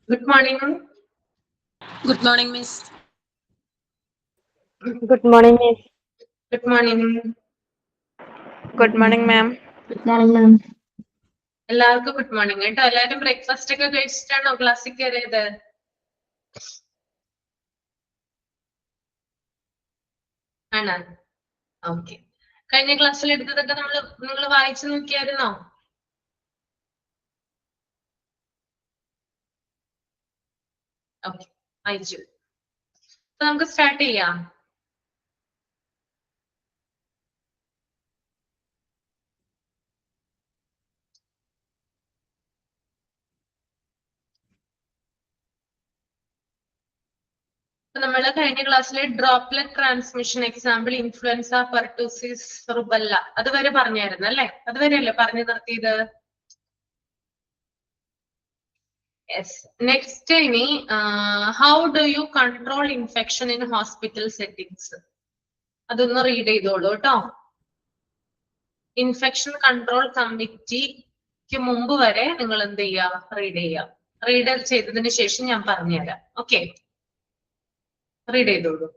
Good morning. Good morning, Miss. Good morning, Miss. Good morning. Good morning, ma'am. Good morning, ma'am. എല്ലാവർക്കും good morning കേട്ടോ. എല്ലാവരും breakfast ഒക്കെ കഴിച്ചിട്ടാണോ ക്ലാസ്സിൽ കയറിയത്? ആണ്. ഓക്കെ. കഴിഞ്ഞ ക്ലാസ്സിൽ എടുത്തതൊക്കെ നിങ്ങൾ വായിച്ചു നോക്കിയായിരുന്നോ? ഓക്കെ, വായിച്ചു. നമുക്ക് സ്റ്റാർട്ട് ചെയ്യാം. നമ്മൾ കഴിഞ്ഞ ക്ലാസ്സിലെ droplet transmission example influenza, pertussis, rubella അതുവരെ പറഞ്ഞായിരുന്നു അല്ലെ? അതുവരെയല്ലേ പറഞ്ഞു നിർത്തിയത്? യെസ്. നെക്സ്റ്റ് ഇനി how do you control infection in hospital settings, അതൊന്ന് റീഡ് ചെയ്തോളൂ കേട്ടോ. ഇൻഫെക്ഷൻ കൺട്രോൾ കമ്മിറ്റിക്ക് മുമ്പ് വരെ നിങ്ങൾ എന്ത് ചെയ്യുക? റീഡ് ചെയ്യുക. റീഡ് ചെയ്തതിന് ശേഷം ഞാൻ പറഞ്ഞുതരാം. ഓക്കെ, റീഡ് ചെയ്തോളൂ.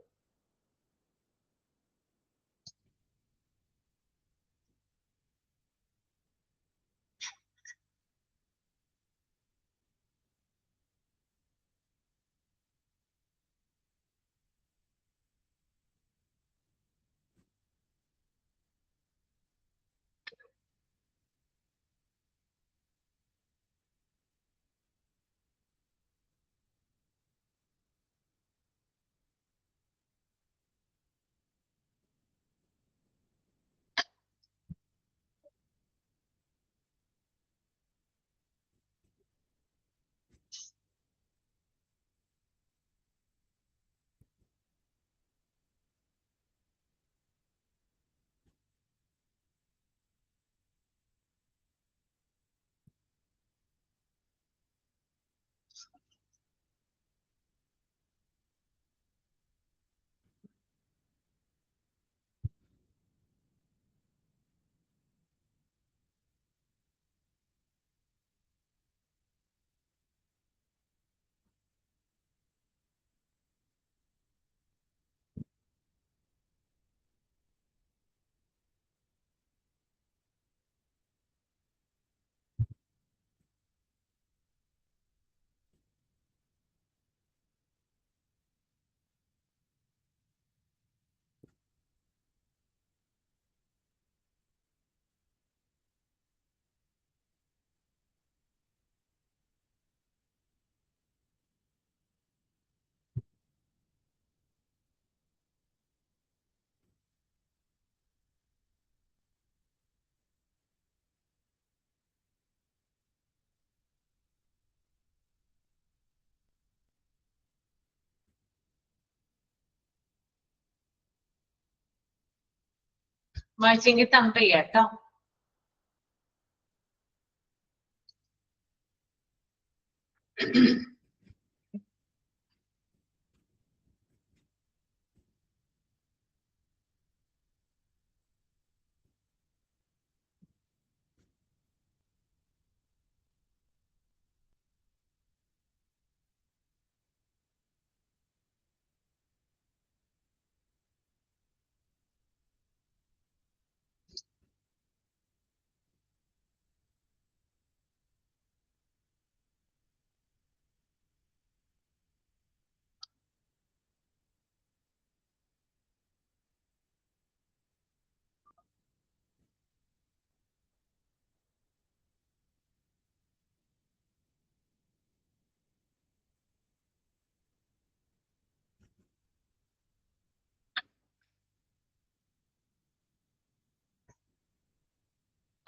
വായിച്ചെങ്കിൽ തമ്പ് ചെയ്യാം കേട്ടോ.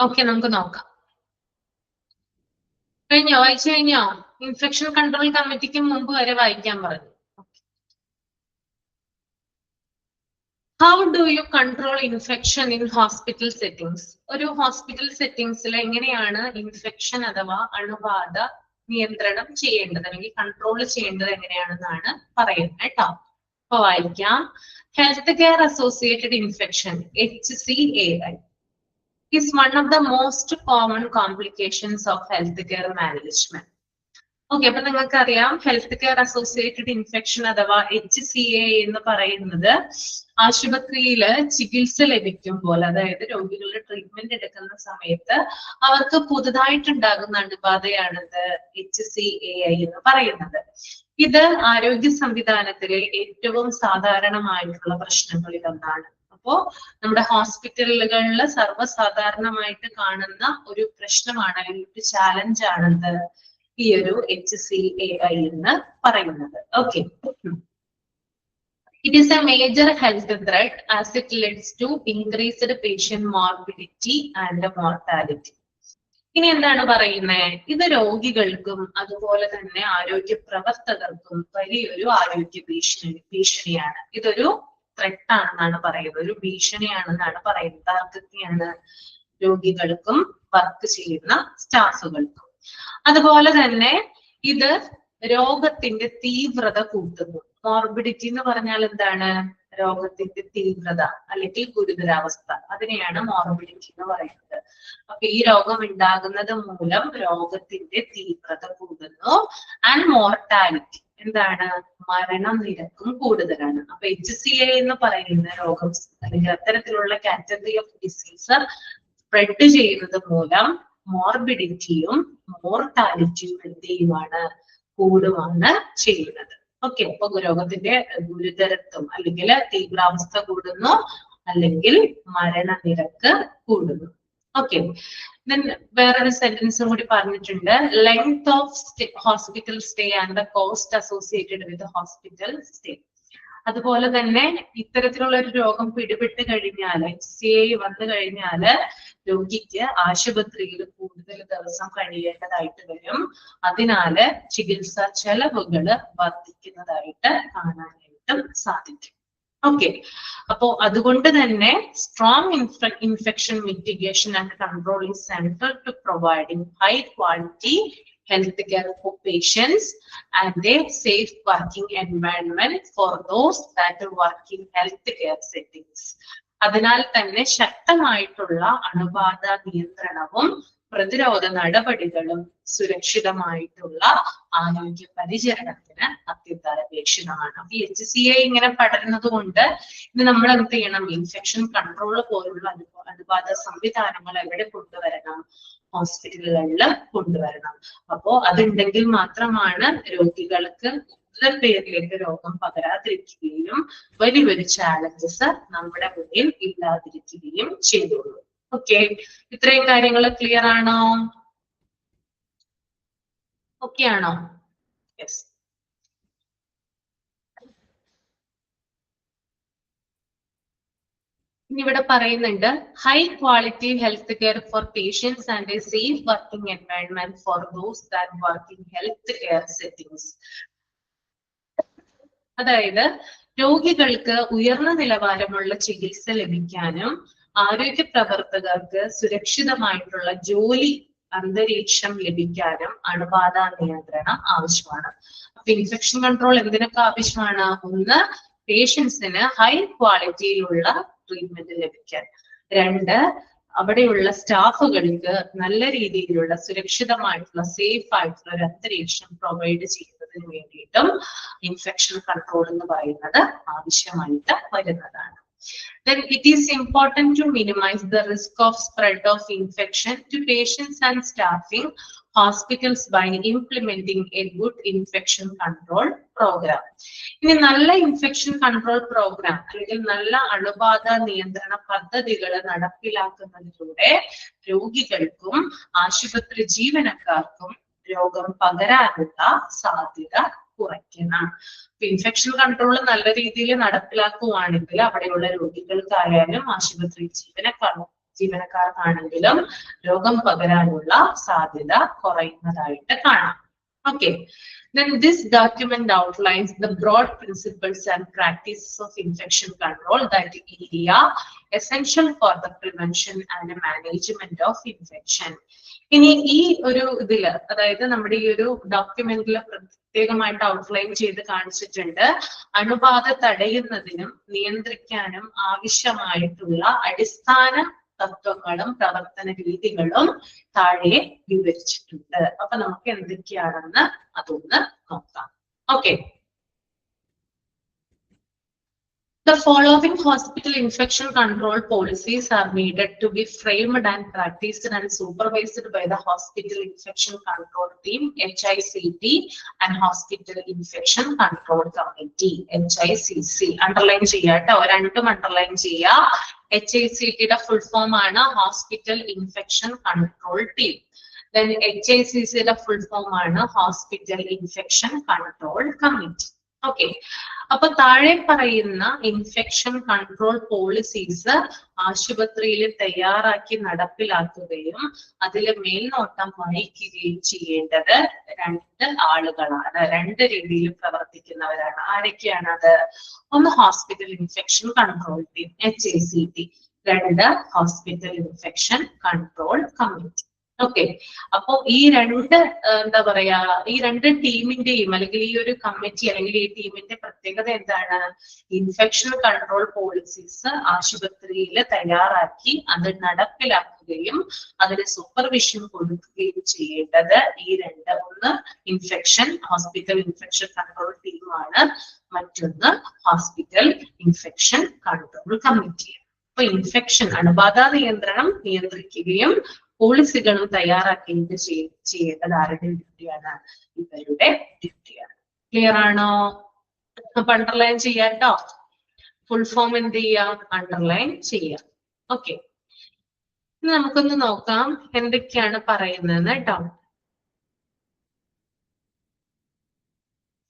ഓക്കെ, നമുക്ക് നോക്കാം. കഴിഞ്ഞോ? വായിച്ചു കഴിഞ്ഞോ? ഇൻഫെക്ഷൻ കൺട്രോൾ കമ്മിറ്റിക്ക് മുമ്പ് വരെ വായിക്കാൻ പറഞ്ഞു. How do you control infection in hospital settings? ഒരു ഹോസ്പിറ്റൽ സെറ്റിംഗ്സിൽ എങ്ങനെയാണ് ഇൻഫെക്ഷൻ അഥവാ അണുബാധ നിയന്ത്രണം ചെയ്യേണ്ടത് അല്ലെങ്കിൽ കൺട്രോൾ ചെയ്യേണ്ടത് എങ്ങനെയാണെന്നാണ് പറയുന്നത് കേട്ടോ. അപ്പൊ വായിക്കാം. Health care associated infection HCAI is one of the most common complications of healthcare management. Okay, അപ്പൊ നിങ്ങൾക്കറിയാം ഹെൽത്ത് കെയർ അസോസിയേറ്റഡ് ഇൻഫെക്ഷൻ അഥവാ HCA എന്ന് പറയുന്നത് ആശുപത്രിയില് ചികിത്സ ലഭിക്കുമ്പോൾ, അതായത് രോഗികളുടെ ട്രീറ്റ്മെന്റ് എടുക്കുന്ന സമയത്ത് അവർക്ക് പുതുതായിട്ടുണ്ടാകുന്ന അണുബാധയാണിത് HCAI എന്ന് പറയുന്നത്. ഇത് ആരോഗ്യ സംവിധാനത്തിലെ ഏറ്റവും സാധാരണമായിട്ടുള്ള പ്രശ്നങ്ങളിൽ ഒന്നാണ്. അപ്പോ നമ്മുടെ ഹോസ്പിറ്റലുകളിൽ സർവ്വസാധാരണമായിട്ട് കാണുന്ന ഒരു പ്രശ്നമാണ്, അല്ലെങ്കിൽ ഒരു ചാലഞ്ച് ആണിത് ഈ ഒരു HCAI എന്ന് പറയുന്നത്. Okay, it is a major health threat as it leads to increased patient morbidity and mortality. ഇനി എന്താണ് പറയുന്നത്? ഇത് രോഗികൾക്കും അതുപോലെ തന്നെ ആരോഗ്യ പ്രവർത്തകർക്കും വലിയൊരു ആരോഗ്യ ഭീഷണിയാണ്. ഇതൊരു ത്രെട്ട് ആണെന്നാണ് പറയുന്നത്, ഒരു ഭീഷണിയാണെന്നാണ് പറയുന്നത്. ആർക്കൊക്കെയാണ്? രോഗികൾക്കും വർക്ക് ചെയ്യുന്ന സ്റ്റാഫുകൾക്കും. അതുപോലെ തന്നെ ഇത് രോഗത്തിന്റെ തീവ്രത കൂട്ടുന്നു. മോർബിഡിറ്റി എന്ന് പറഞ്ഞാൽ എന്താണ്? രോഗത്തിന്റെ തീവ്രത അല്ലെങ്കിൽ ഗുരുതരാവസ്ഥ, അതിനെയാണ് മോർബിഡിറ്റി എന്ന് പറയുന്നത്. അപ്പൊ ഈ രോഗം ഉണ്ടാകുന്നത് മൂലം രോഗത്തിന്റെ തീവ്രത കൂടുന്നു. ആൻഡ് മോർട്ടാലിറ്റി എന്താണ്? മരണനിരക്കും കൂടുതലാണ്. അപ്പൊ HCA എന്ന് പറയുന്ന രോഗം അല്ലെങ്കിൽ അത്തരത്തിലുള്ള കാറ്റഗറി ഓഫ് ഡിസീസ് സ്പ്രെഡ് ചെയ്യുന്നത് മൂലം മോർബിഡിറ്റിയും മോർട്ടാലിറ്റിയും എന്ത് ചെയ്യുവാണ്? കൂടുവാണ് ചെയ്യുന്നത്. ഓക്കെ, അപ്പൊ രോഗത്തിന്റെ ഗുരുതരത്വം അല്ലെങ്കിൽ തീവ്രാവസ്ഥ കൂടുന്നു, അല്ലെങ്കിൽ മരണനിരക്ക് കൂടുന്നു. ഓക്കെ, വേറൊരു സെന്റൻസും കൂടി പറഞ്ഞിട്ടുണ്ട്. Length of hospital stay and the cost associated with hospital stay. അതുപോലെ തന്നെ ഇത്തരത്തിലുള്ള ഒരു രോഗം പിടിപെട്ട് കഴിഞ്ഞാൽ, HCA വന്നു കഴിഞ്ഞാല് രോഗിക്ക് ആശുപത്രിയിൽ കൂടുതൽ ദിവസം കഴിയേണ്ടതായിട്ട് വരും. അതിനാല് ചികിത്സാ ചെലവുകൾ വർദ്ധിക്കുന്നതായിട്ട് കാണാനായിട്ടും സാധിക്കും. ഓക്കെ, അപ്പോ അതുകൊണ്ട് തന്നെ strong infection mitigation and control is central to providing high quality health care for patients and a safe working environment for those that work in health care settings. അതിനാൽ തന്നെ ശക്തമായിട്ടുള്ള അണുബാധ നിയന്ത്രണവും പ്രതിരോധ നടപടികളും സുരക്ഷിതമായിട്ടുള്ള ആരോഗ്യ പരിചരണത്തിന് അത്യന്താപേക്ഷിതമാണ്. അപ്പൊ HCA ഇങ്ങനെ പടരുന്നത് കൊണ്ട് ഇത് നമ്മൾ എന്ത് ചെയ്യണം? ഇൻഫെക്ഷൻ കൺട്രോൾ പോലുള്ള അണുബാധ സംവിധാനങ്ങൾ എവിടെ കൊണ്ടുവരണം? ഹോസ്പിറ്റലുകളിൽ കൊണ്ടുവരണം. അപ്പോ അതുണ്ടെങ്കിൽ മാത്രമാണ് രോഗികൾക്ക് കൂടുതൽ പേരിലേക്ക് രോഗം പകരാതിരിക്കുകയും വലിയൊരു ചാലഞ്ചസ് നമ്മുടെ മുന്നിൽ ഇല്ലാതിരിക്കുകയും ചെയ്തുള്ളൂ. ഓക്കെ, ഇത്രയും കാര്യങ്ങൾ ക്ലിയർ ആണോ? ഓക്കെ ആണോ? യെസ്. ഇനി ഇവിടെ പറയുന്നുണ്ട് high quality health care for patients and a safe working environment for those that work in health care settings. അതായത് രോഗികൾക്ക് ഉയർന്ന നിലവാരമുള്ള ചികിത്സ ലഭിക്കാനും ആരോഗ്യ പ്രവർത്തകർക്ക് സുരക്ഷിതമായിട്ടുള്ള ജോലി അന്തരീക്ഷം ലഭിക്കാനും അണുബാധ നിയന്ത്രണം ആവശ്യമാണ്. അപ്പൊ ഇൻഫെക്ഷൻ കൺട്രോൾ എന്തിനൊക്കെ ആവശ്യമാണ്? ഒന്ന്, പേഷ്യൻസിന് ഹൈ ക്വാളിറ്റിയിലുള്ള ട്രീറ്റ്മെന്റ് ലഭിക്കാൻ. രണ്ട്, അവിടെയുള്ള സ്റ്റാഫുകൾക്ക് നല്ല രീതിയിലുള്ള സുരക്ഷിതമായിട്ടുള്ള സേഫ് ആയിട്ടുള്ള ഒരു അന്തരീക്ഷം പ്രൊവൈഡ് ചെയ്യുന്നതിന് വേണ്ടിയിട്ടും ഇൻഫെക്ഷൻ കൺട്രോൾ എന്ന് പറയുന്നത് ആവശ്യമായിട്ട് വരുന്നതാണ്. Then it is important to minimize the risk of spread of infection to patients and staffing hospitals by implementing a good infection control program. ഇനി നല്ല ഇൻഫെക്ഷൻ കൺട്രോൾ പ്രോഗ്രാം അല്ലെങ്കിൽ നല്ല അണുബാധ നിയന്ത്രണ പദ്ധതികൾ നടപ്പിലാക്കുന്നതിലൂടെ രോഗികൾക്കും ആശുപത്രി ജീവനക്കാർക്കും രോഗം പകരാനുള്ള സാധ്യത കുറയ്ക്കണം. ഇൻഫെക്ഷൻ കൺട്രോൾ നല്ല രീതിയിൽ നടപ്പിലാക്കുവാണെങ്കിൽ അവിടെയുള്ള രോഗികൾക്കായാലും ആശുപത്രി ജീവനക്കാർക്കാണെങ്കിലും രോഗം പകരാനുള്ള സാധ്യത കുറയുന്നതായിട്ട് കാണാം. Okay, then this document outlines the broad principles and practices of infection control that area essential for the prevention and management of infection. ഇനി ഈ ഒരു ഇതില്, അതായത് നമ്മുടെ ഈ ഒരു ഡോക്യുമെന്റിൽ പ്രത്യേകമായിട്ട് ഔട്ട്ലൈൻ ചെയ്ത് കാണിച്ചിട്ടുണ്ട് അണുബാധ തടയുന്നതിനും നിയന്ത്രിക്കാനും ആവശ്യമായിട്ടുള്ള അടിസ്ഥാന തത്വങ്ങളും പ്രവർത്തന രീതികളും താഴെ വിവരിച്ചിട്ടുണ്ട്. അപ്പൊ നമുക്ക് എന്തൊക്കെയാണെന്ന് അതൊന്ന് നോക്കാം. Okay. The following hospital infection control policies are needed to be framed and practiced and supervised by the Hospital Infection Control Team, HICT, and Hospital Infection Control Committee, HICC. Underline cheyyata, രണ്ടും underline cheyya. HICT യുടെ full form ആണ് Hospital Infection Control Team. Then HICC യുടെ full form ആണ് Hospital Infection Control Committee. Okay. അപ്പൊ താഴെ പറയുന്ന infection control policies ആശുപത്രിയിൽ തയ്യാറാക്കി നടപ്പിലാക്കുകയും അതിൽ മേൽനോട്ടം വഹിക്കുകയും ചെയ്യേണ്ടത് രണ്ട് ആളുകളാണ്, രണ്ട് രീതിയിൽ പ്രവർത്തിക്കുന്നവരാണ്. ആരൊക്കെയാണത്? ഒന്ന് hospital infection control team HICT, രണ്ട് hospital infection control committee. Okay. അപ്പൊ ഈ രണ്ട് എന്താ പറയാ, ഈ രണ്ട് ടീമിന്റെയും അല്ലെങ്കിൽ ഈ ഒരു കമ്മിറ്റി അല്ലെങ്കിൽ ഈ ടീമിന്റെ പ്രത്യേകത എന്താണ്? ഇൻഫെക്ഷൻ കൺട്രോൾ പോളിസീസ് ആശുപത്രിയിൽ തയ്യാറാക്കി അത് നടപ്പിലാക്കുകയും അതിന് സൂപ്പർവിഷൻ കൊടുക്കുകയും ചെയ്യേണ്ടത് ഈ രണ്ട്, ഒന്ന് ഹോസ്പിറ്റൽ ഇൻഫെക്ഷൻ കൺട്രോൾ ടീമാണ്, മറ്റൊന്ന് ഹോസ്പിറ്റൽ ഇൻഫെക്ഷൻ കൺട്രോൾ കമ്മിറ്റിയാണ്. അപ്പൊ ഇൻഫെക്ഷൻ അണുബാധ നിയന്ത്രണം നിയന്ത്രിക്കുകയും പോളിസികളും തയ്യാറാക്കുകയും ചെയ്യേണ്ടത് ആരുടെ ഡ്യൂട്ടിയാണ്? ഇവരുടെ ഡ്യൂട്ടിയാണ്. ക്ലിയർ ആണോ? അപ്പൊ അണ്ടർലൈൻ ചെയ്യാട്ടോ. ഫുൾ ഫോം എന്ത് ചെയ്യാം? അണ്ടർലൈൻ ചെയ്യാം. ഓക്കെ. ഇനി നമുക്കൊന്ന് നോക്കാം എന്തൊക്കെയാണ് പറയുന്നത് കേട്ടോ.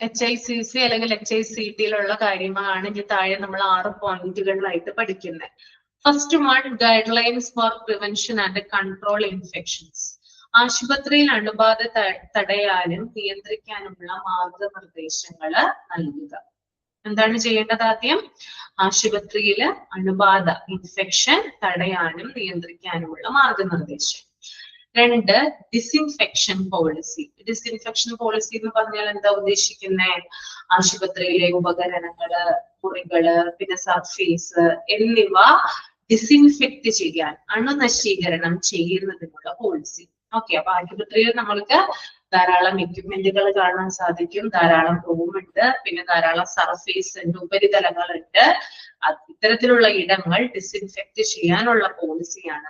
HICC അല്ലെങ്കിൽ HICTയിലുള്ള കാര്യങ്ങളാണ് ഇനി താഴെ നമ്മൾ 6 പോയിന്റുകളിലായിട്ട് പഠിക്കുന്നത്. First one, guidelines four prevention and control infections. ആശുപത്രിയിൽ അണുബാധ തടയാനും നിയന്ത്രിക്കാനുമുള്ള മാർഗനിർദ്ദേശങ്ങൾ നൽകുക. എന്താണ് ചെയ്യേണ്ടത്? ആദ്യം ആശുപത്രിയിൽ അണുബാധ ഇൻഫെക്ഷൻ തടയാനും നിയന്ത്രിക്കാനുമുള്ള മാർഗനിർദ്ദേശം. രണ്ട്, ഡിസിൻഫെക്ഷൻ പോളിസി. ഡിസിൻഫെക്ഷൻ പോളിസി എന്ന് പറഞ്ഞാൽ എന്താ ഉദ്ദേശിക്കുന്നത്? ആശുപത്രിയിലെ ഉപകരണങ്ങള്, മുറികള്, പിന്നെ സർഫേസ് എന്നിവ ഡിസിൻഫെക്ട് ചെയ്യാൻ, അണുനശീകരണം ചെയ്യുന്നതിനുള്ള പോളിസി. ഓക്കെ. അപ്പൊ ആശുപത്രിയിൽ നമ്മൾക്ക് ധാരാളം എക്യുപ്മെന്റുകൾ കാണാൻ സാധിക്കും, ധാരാളം റൂമുണ്ട്, പിന്നെ ധാരാളം സർഫേസ് ഉണ്ട്, ഉപരിതലങ്ങളുണ്ട്. ഇത്തരത്തിലുള്ള ഇടങ്ങൾ ഡിസിൻഫെക്ട് ചെയ്യാനുള്ള പോളിസിയാണ്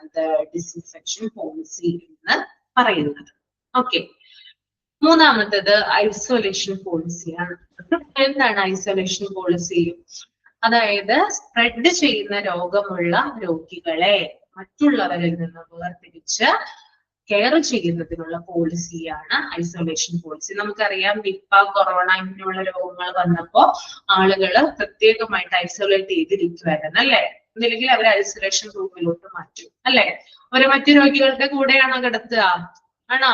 ഡിസിൻഫെക്ഷൻ പോളിസി എന്ന് പറയുന്നത്. ഓക്കെ. മൂന്നാമത്തത് ഐസൊലേഷൻ പോളിസിയാണ്. എന്താണ് ഐസൊലേഷൻ പോളിസി? അതായത് സ്പ്രെഡ് ചെയ്യുന്ന രോഗമുള്ള രോഗികളെ മറ്റുള്ളവരിൽ നിന്ന് വേർതിരിച്ച് കെയർ ചെയ്യുന്നതിനുള്ള പോളിസിയാണ് ഐസൊലേഷൻ പോളിസി. നമുക്കറിയാം നിപ്പ, കൊറോണ ഇങ്ങനെയുള്ള രോഗങ്ങൾ വന്നപ്പോ ആളുകള് പ്രത്യേകമായിട്ട് ഐസൊലേറ്റ് ചെയ്തിരിക്കുവായിരുന്നു അല്ലെ. ഒന്നില്ലെങ്കിൽ അവർ ഐസൊലേഷൻ റൂമിലോട്ട് മാറ്റും അല്ലെ. അവര് മറ്റു രോഗികളുടെ കൂടെയാണോ കിടത്തുക? ആണോ?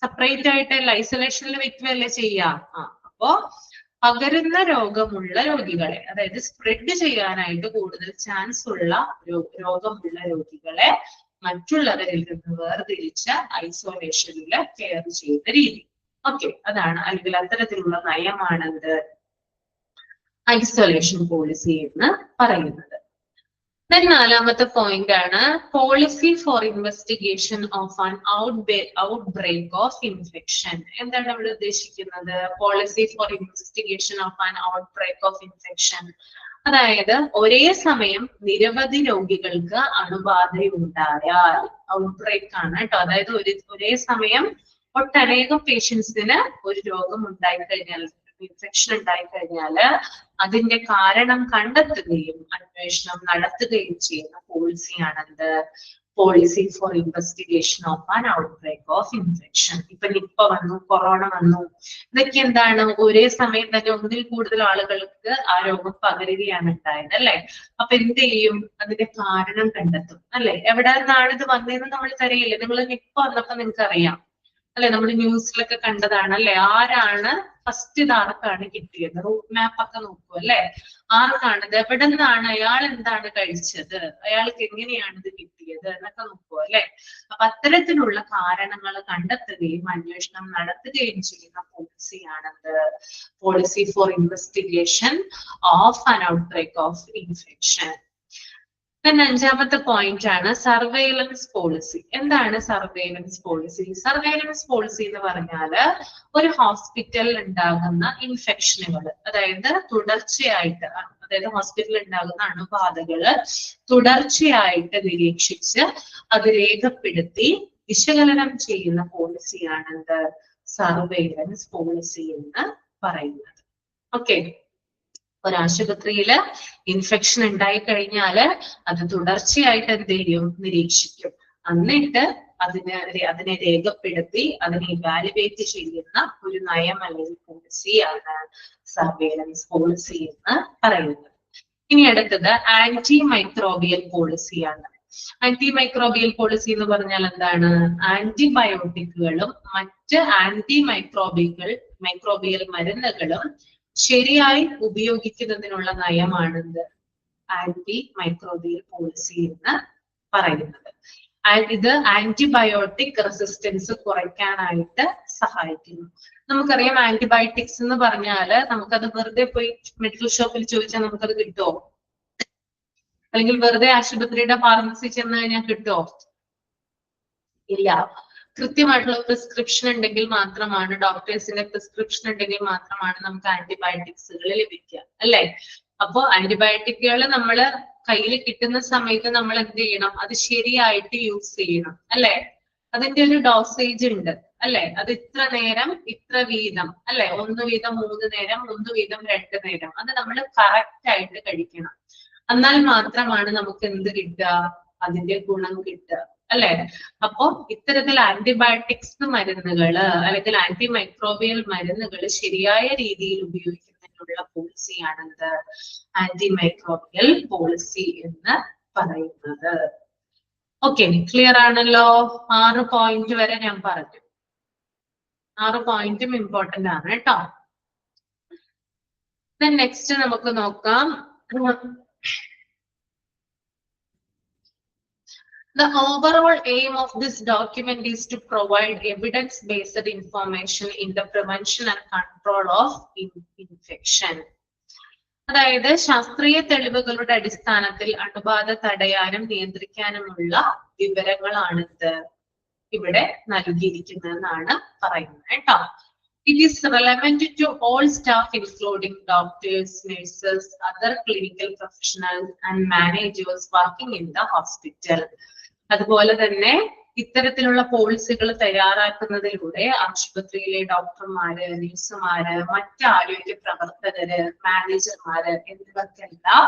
സെപ്പറേറ്റ് ആയിട്ടല്ല, ഐസൊലേഷനിൽ വെക്കുകയല്ലേ ചെയ്യാ. അപ്പോ പകരുന്ന രോഗമുള്ള രോഗികളെ, അതായത് സ്പ്രെഡ് ചെയ്യാനായിട്ട് കൂടുതൽ ചാൻസ് ഉള്ള രോഗമുള്ള രോഗികളെ മറ്റുള്ളവരിൽ നിന്ന് വേർതിരിച്ച് ഐസൊലേഷനിൽ കെയർ ചെയ്യുന്ന രീതി. ഓക്കെ. അതാണ് അല്ലെങ്കിൽ അത്തരത്തിലുള്ള നയമാണെന്ത് ഐസൊലേഷൻ പോളിസി എന്ന് പറയുന്നത്. നാലാമത്തെ പോയിന്റ് ആണ് policy for investigation of an outbreak of infection. എന്താണ് അവിടെ ഉദ്ദേശിക്കുന്നത്? Policy for investigation of an outbreak of infection. അതായത് ഒരേ സമയം നിരവധി രോഗികൾക്ക് അണുബാധയുണ്ടായാൽ, ഔട്ട്ബ്രേക്ക് ആണ് കേട്ടോ. അതായത് ഒരേ സമയം ഒട്ടനേകം പേഷ്യൻസിന് ഒരു രോഗം ഉണ്ടായിക്കഴിഞ്ഞാൽ, ഇൻഫെക്ഷൻ ഉണ്ടായിക്കഴിഞ്ഞാല് അതിന്റെ കാരണം കണ്ടെത്തുകയും അന്വേഷണം നടത്തുകയും ചെയ്യുന്ന പോളിസിയാണെന്ത് policy for investigation of an outbreak of infection. ഇപ്പൊ നിപ്പ വന്നു, കൊറോണ വന്നു, ഇതൊക്കെ എന്താണ്? ഒരേ സമയം തന്നെ ഒന്നിൽ കൂടുതൽ ആളുകൾക്ക് ആ രോഗം പകരുകയാണ് ഉണ്ടായത് അല്ലെ. അപ്പൊ എന്ത് ചെയ്യും? അതിന്റെ കാരണം കണ്ടെത്തും അല്ലെ. എവിടെ നിന്നാണ് ഇത് വന്നതെന്ന് നമ്മൾ അറിയില്ലേ. നിങ്ങൾ നിപ്പ വന്നപ്പോ നിങ്ങൾക്ക് അറിയാം അല്ലെ, നമ്മൾ ന്യൂസിലൊക്കെ കണ്ടതാണ് അല്ലെ. ആരാണ് ഫസ്റ്റ് ഇത് ആർക്കാണ് കിട്ടിയത്? റൂട്ട് മാപ്പ് ഒക്കെ നോക്കൂ അല്ലെ. ആർക്കാണ് ഇത്, എവിടെ നിന്നാണ്, അയാൾ എന്താണ് കഴിച്ചത്, അയാൾക്ക് എങ്ങനെയാണ് ഇത് കിട്ടിയത് എന്നൊക്കെ നോക്കൂ അല്ലെ. അപ്പൊ അത്തരത്തിലുള്ള കാരണങ്ങൾ കണ്ടെത്തുകയും അന്വേഷണം നടത്തുകയും ചെയ്യുന്ന പോളിസിയാണത് policy for investigation of an outbreak of infection. then അഞ്ചാമത്തെ പോയിന്റ് ആണ് സർവൈലൻസ് പോളിസി. എന്താണ് സർവൈലൻസ് പോളിസി? സർവൈലൻസ് പോളിസി എന്ന് പറഞ്ഞാല് ഒരു ഹോസ്പിറ്റലിൽ ഉണ്ടാകുന്ന ഇൻഫെക്ഷനുകൾ, അതായത് തുടർച്ചയായിട്ട്, അതായത് ഹോസ്പിറ്റലിൽ ഉണ്ടാകുന്ന അണുബാധകള് തുടർച്ചയായിട്ട് നിരീക്ഷിച്ച് അത് രേഖപ്പെടുത്തി വിശകലനം ചെയ്യുന്ന പോളിസിയാണ് എന്ത്? സർവൈലൻസ് പോളിസി എന്ന് പറയുന്നത്. ഓക്കെ, ഒരാശുപത്രിയില് ഇൻഫെക്ഷൻ ഉണ്ടായി കഴിഞ്ഞാല് അത് തുടർച്ചയായിട്ട് എന്ത് ചെയ്യും? നിരീക്ഷിക്കും. എന്നിട്ട് അതിനെ രേഖപ്പെടുത്തി അതിനെ ഇവാലുവേറ്റ് ചെയ്യുന്ന ഒരു നയം അല്ലെങ്കിൽ പോളിസിയാണ് സർവൈലൻസ് പോളിസി എന്ന് പറയുന്നത്. ഇനി അടുത്തത് ആന്റി മൈക്രോബിയൽ പോളിസിയാണ്. ആന്റി മൈക്രോബിയൽ പോളിസി എന്ന് പറഞ്ഞാൽ എന്താണ്? ആന്റിബയോട്ടിക്കുകളും മറ്റ് മൈക്രോബിയൽ മരുന്നുകളും ശരിയായി ഉപയോഗിക്കുന്നതിനുള്ള നയമാണെന്ത്? ആന്റി മൈക്രോബിയൽ പോളിസി എന്ന് പറയുന്നത്. ഇത് ആന്റിബയോട്ടിക് റെസിസ്റ്റൻസ് കുറയ്ക്കാനായിട്ട് സഹായിക്കുന്നു. നമുക്കറിയാം ആന്റിബയോട്ടിക്സ് എന്ന് പറഞ്ഞാല് നമുക്കത് വെറുതെ പോയി മെഡിക്കൽ ഷോപ്പിൽ ചോദിച്ചാൽ നമുക്കത് കിട്ടുമോ? അല്ലെങ്കിൽ വെറുതെ ആശുപത്രിയുടെ ഫാർമസി ചെന്ന് കഴിഞ്ഞാൽ കിട്ടുമോ? ഇല്ല. കൃത്യമായിട്ടുള്ള പ്രിസ്ക്രിപ്ഷൻ ഉണ്ടെങ്കിൽ മാത്രമാണ്, ഡോക്ടേഴ്സിന്റെ പ്രിസ്ക്രിപ്ഷൻ ഉണ്ടെങ്കിൽ മാത്രമാണ് നമുക്ക് ആന്റിബയോട്ടിക്സുകൾ ലഭിക്കുക, അല്ലെ? അപ്പോ ആന്റിബയോട്ടിക്കുകൾ നമ്മള് കയ്യിൽ കിട്ടുന്ന സമയത്ത് നമ്മൾ എന്ത് ചെയ്യണം? അത് ശരിയായിട്ട് യൂസ് ചെയ്യണം, അല്ലെ? അതിന്റെ ഒരു ഡോസേജ് ഉണ്ട്, അല്ലെ? അത് ഇത്ര നേരം ഇത്ര വീതം, അല്ലെ? 1 വീതം 3 നേരം, 1 വീതം 2 നേരം, അത് നമ്മൾ കറക്റ്റ് ആയിട്ട് കഴിക്കണം. എന്നാൽ മാത്രമാണ് നമുക്ക് എന്ത് കിട്ടുക? അതിന്റെ ഗുണം കിട്ടുക, അല്ലെ? അപ്പോ ഇത്തരത്തിൽ ആന്റിബയോട്ടിക്സ് മരുന്നുകള് അല്ലെങ്കിൽ ആന്റി മൈക്രോബിയൽ മരുന്നുകൾ ശരിയായ രീതിയിൽ ഉപയോഗിക്കുന്നതിനുള്ള പോളിസിയാണെന്ത്? ആന്റി മൈക്രോബിയൽ പോളിസി എന്ന് പറയുന്നത്. ഓക്കെ, ക്ലിയർ ആണല്ലോ? 6 പോയിന്റ് വരെ ഞാൻ പറഞ്ഞു. 6 പോയിന്റും ഇമ്പോർട്ടന്റ് ആണ് കേട്ടോ. നെക്സ്റ്റ് നമുക്ക് നോക്കാം. The overall aim of this document is to provide evidence-based information in the prevention and control of infection. അതായത് ശാസ്ത്രീയ തെളിവുകളുടെ അടിസ്ഥാനത്തിൽ അണുബാധ തടയാനും നിയന്ത്രിക്കാനുമുള്ള വിവരങ്ങളാണിത് ഇവിടെ നൽകിയിരിക്കുന്നതെന്നാണ് പറയുന്നത് കേട്ടോ. It is relevant to all staff including doctors, nurses, other clinical professionals and managers working in the hospital. അതുപോലെ തന്നെ ഇത്തരത്തിലുള്ള പോളിസികൾ തയ്യാറാക്കുന്നതിലൂടെ ആശുപത്രിയിലെ ഡോക്ടർമാര്, നഴ്സുമാര്, മറ്റ് ആരോഗ്യ പ്രവർത്തകര്, മാനേജർമാര് എന്നിവർക്കെല്ലാം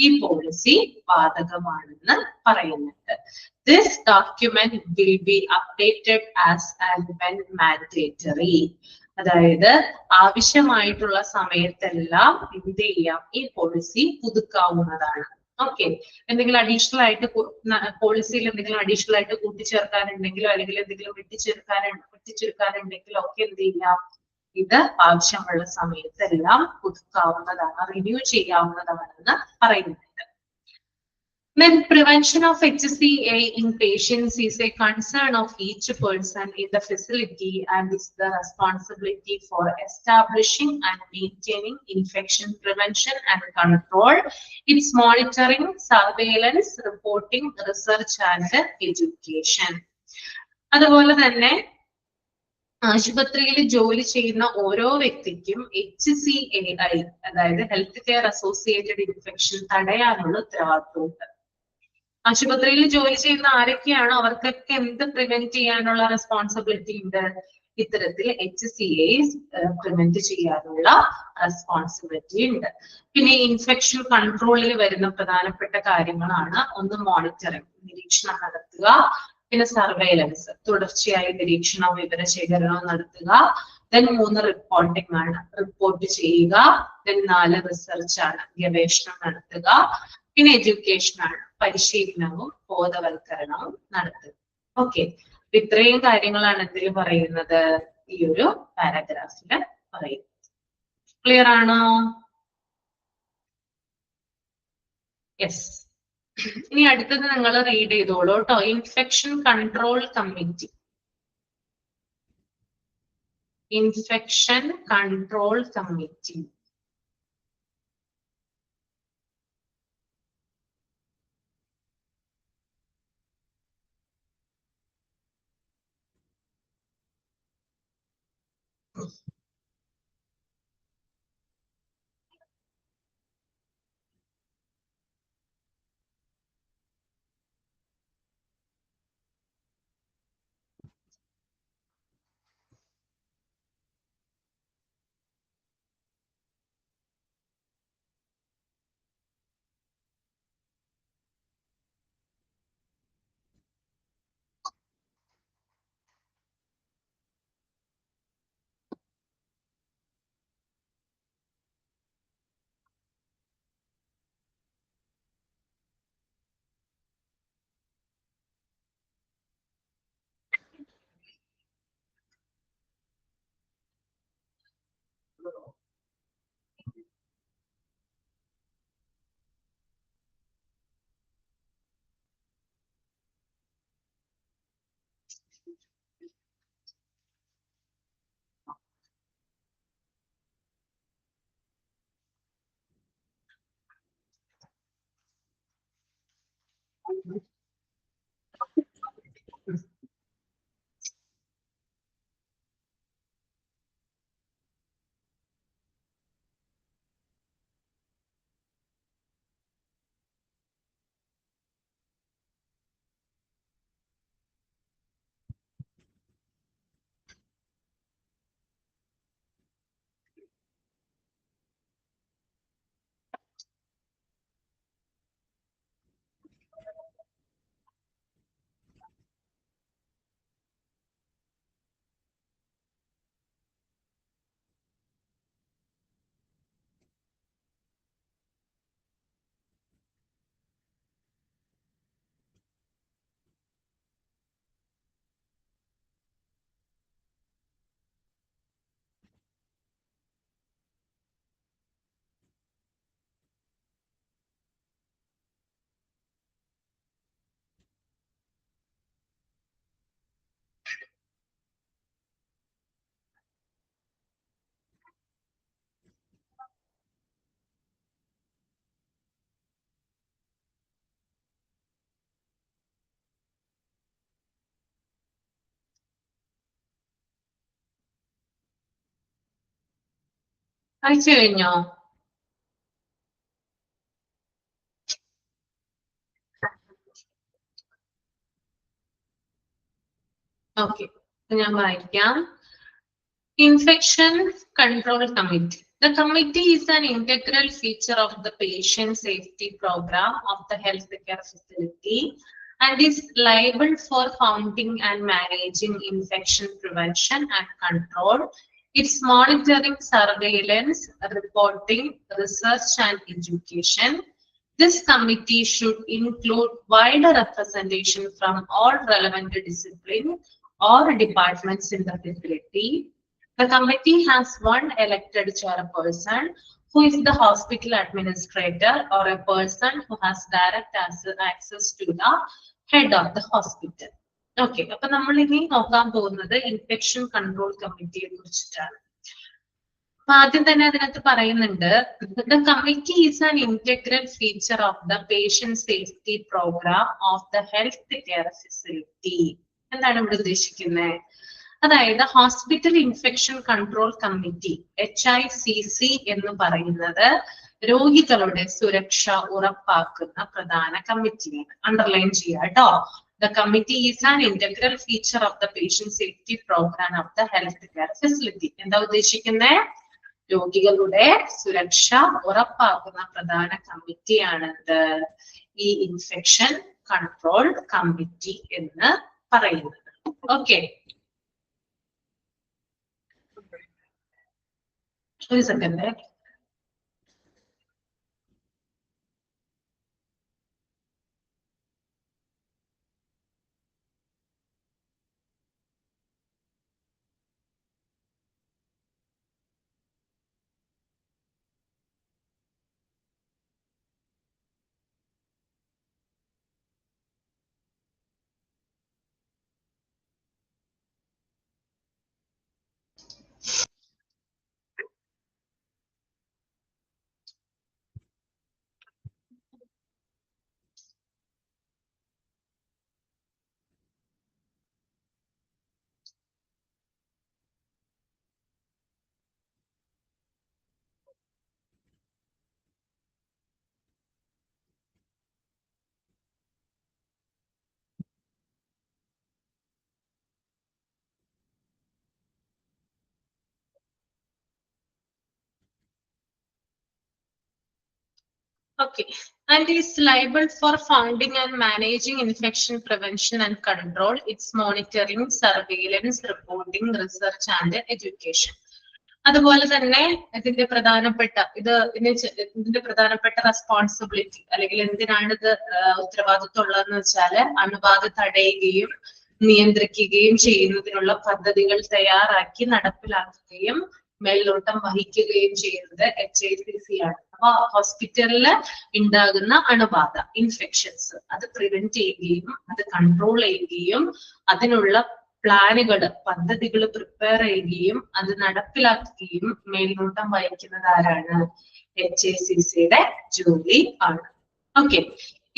ഈ പോളിസി ബാധകമാണെന്ന് പറയുന്നുണ്ട്. This document will be updated as and when mandatory. അതായത് ആവശ്യമായിട്ടുള്ള സമയത്തെല്ലാം എന്ത് ചെയ്യാം? ഈ പോളിസി പുതുക്കാവുന്നതാണ്. ഓക്കെ, എന്തെങ്കിലും അഡീഷണൽ ആയിട്ട് പോളിസിയിൽ എന്തെങ്കിലും അഡീഷണൽ ആയിട്ട് കൂട്ടിച്ചേർക്കാനുണ്ടെങ്കിലോ അല്ലെങ്കിൽ എന്തെങ്കിലും വെട്ടിച്ചേർക്കാനുണ്ടെങ്കിലോ ഒക്കെ എന്ത് ചെയ്യാം? ഇത് ആവശ്യമുള്ള സമയത്തെല്ലാം പുതുക്കാവുന്നതാണ്, റിന്യൂ ചെയ്യാവുന്നതാണെന്ന് പറയുന്നുണ്ട്. Then prevention of HCA in patients is a concern of each person in the facility and is the responsibility for establishing and maintaining infection prevention and control, its monitoring, surveillance, reporting, research and education. അതുപോലെ തന്നെ ആശുപത്രിയിൽ ജോലി ചെയ്യുന്ന ഓരോ വ്യക്തിക്കും HCAI, അതായത് health care associated infection തടയാനുള്ള ഉത്തരവാദിത്വമുണ്ട്. ആശുപത്രിയിൽ ജോലി ചെയ്യുന്ന ആരൊക്കെയാണോ അവർക്കൊക്കെ എന്ത് പ്രിവെന്റ് ചെയ്യാനുള്ള റെസ്പോൺസിബിലിറ്റി ഉണ്ട്? ഇത്തരത്തിൽ HCAI പ്രിവെന്റ് ചെയ്യാനുള്ള റെസ്പോൺസിബിലിറ്റി ഉണ്ട്. പിന്നെ ഇൻഫെക്ഷൻ കൺട്രോളിൽ വരുന്ന പ്രധാനപ്പെട്ട കാര്യങ്ങളാണ്: ഒന്ന് മോണിറ്ററിംഗ്, നിരീക്ഷണം നടത്തുക; പിന്നെ സർവൈലൻസ്, തുടർച്ചയായി നിരീക്ഷണവും വിവരശേഖരണവും നടത്തുക; ദെൻ 3 റിപ്പോർട്ടിംഗ് ആണ്, റിപ്പോർട്ട് ചെയ്യുക; ദെൻ 4 റിസർച്ച് ആണ്, ഗവേഷണം നടത്തുക; പിന്നെ എഡ്യൂക്കേഷൻ ആണ്, പരിശീലനവും ബോധവൽക്കരണവും നടത്തുക. ഓക്കെ, ഇത്രയും കാര്യങ്ങളാണ് എന്തിൽ പറയുന്നത്? ഈ ഒരു പാരഗ്രാഫില് പറയുന്നത്. ക്ലിയർ ആണോ? യെസ്. ഇനി അടുത്തത് നിങ്ങൾ റീഡ് ചെയ്തോളൂ കേട്ടോ. Infection control committee. Infection control committee. അയച്ചു കഴിഞ്ഞോ? ഓക്കെ, ഞാൻ വായിക്കാം. Infection Control Committee. The committee is an integral feature of the patient safety program of the healthcare facility and is liable for founding and managing infection prevention and control. Its monitoring, surveillance, reporting, research and education. This committee should include wider representation from all relevant disciplines or departments in the facility. The committee has one elected chairperson who is the hospital administrator or a person who has direct access to the head of the hospital. Okay, അപ്പൊ നമ്മൾ ഇനി നോക്കാൻ പോകുന്നത് infection control കമ്മിറ്റിയെ കുറിച്ചിട്ടാണ്. ആദ്യം തന്നെ അതിനകത്ത് പറയുന്നുണ്ട്, the committee is an integral feature of the patient safety program of the health care facility. എന്താണ് ഇവിടെ ഉദ്ദേശിക്കുന്നത്? അതായത് hospital infection control committee HICC എന്ന് പറയുന്നത് രോഗികളുടെ സുരക്ഷ ഉറപ്പാക്കുന്ന പ്രധാന കമ്മിറ്റിയാണ്. അണ്ടർലൈൻ ചെയ്യുക കേട്ടോ. The committee is an integral feature of the patient safety program of the health care facility. എന്താ ഉദ്ദേശിക്കുന്നത്? രോഗികളുടെ സുരക്ഷ ഉറപ്പാക്കുന്ന പ്രധാന കമ്മിറ്റിയാണ് ഈ ഇൻഫെക്ഷൻ കൺട്രോൾ കമ്മിറ്റി എന്ന് പറയുന്നത്. ഓക്കെ, ഒരു second. Okay, and is liable for founding and managing infection prevention and control, its monitoring, surveillance, reporting, research and education. അതുപോലെ തന്നെ ഇതിന്റെ പ്രധാനപ്പെട്ട ഇതിന്റെ പ്രധാനപ്പെട്ട റെസ്പോൺസിബിലിറ്റി അല്ലെങ്കിൽ എന്തിനാണ് ഇത് ഉത്തരവാദിത്വം ഉള്ളതെന്ന് വെച്ചാല് അണുബാധ തടയുകയും നിയന്ത്രിക്കുകയും ചെയ്യുന്നതിനുള്ള പദ്ധതികൾ തയ്യാറാക്കി നടപ്പിലാക്കുകയും മേൽനോട്ടം വഹിക്കുകയും ചെയ്യുന്നത് HICC ആണ്. അപ്പൊ ഹോസ്പിറ്റലില് ഉണ്ടാകുന്ന അണുബാധ ഇൻഫെക്ഷൻസ് അത് പ്രിവെന്റ് ചെയ്യുകയും അത് കൺട്രോൾ ചെയ്യുകയും അതിനുള്ള പ്ലാനുകൾ പദ്ധതികൾ പ്രിപ്പയർ ചെയ്യുകയും അത് നടപ്പിലാക്കുകയും മേൽനോട്ടം വഹിക്കുന്നത് ആരാണ്? HICCയുടെ ജോലി ആണ്. ഓക്കെ,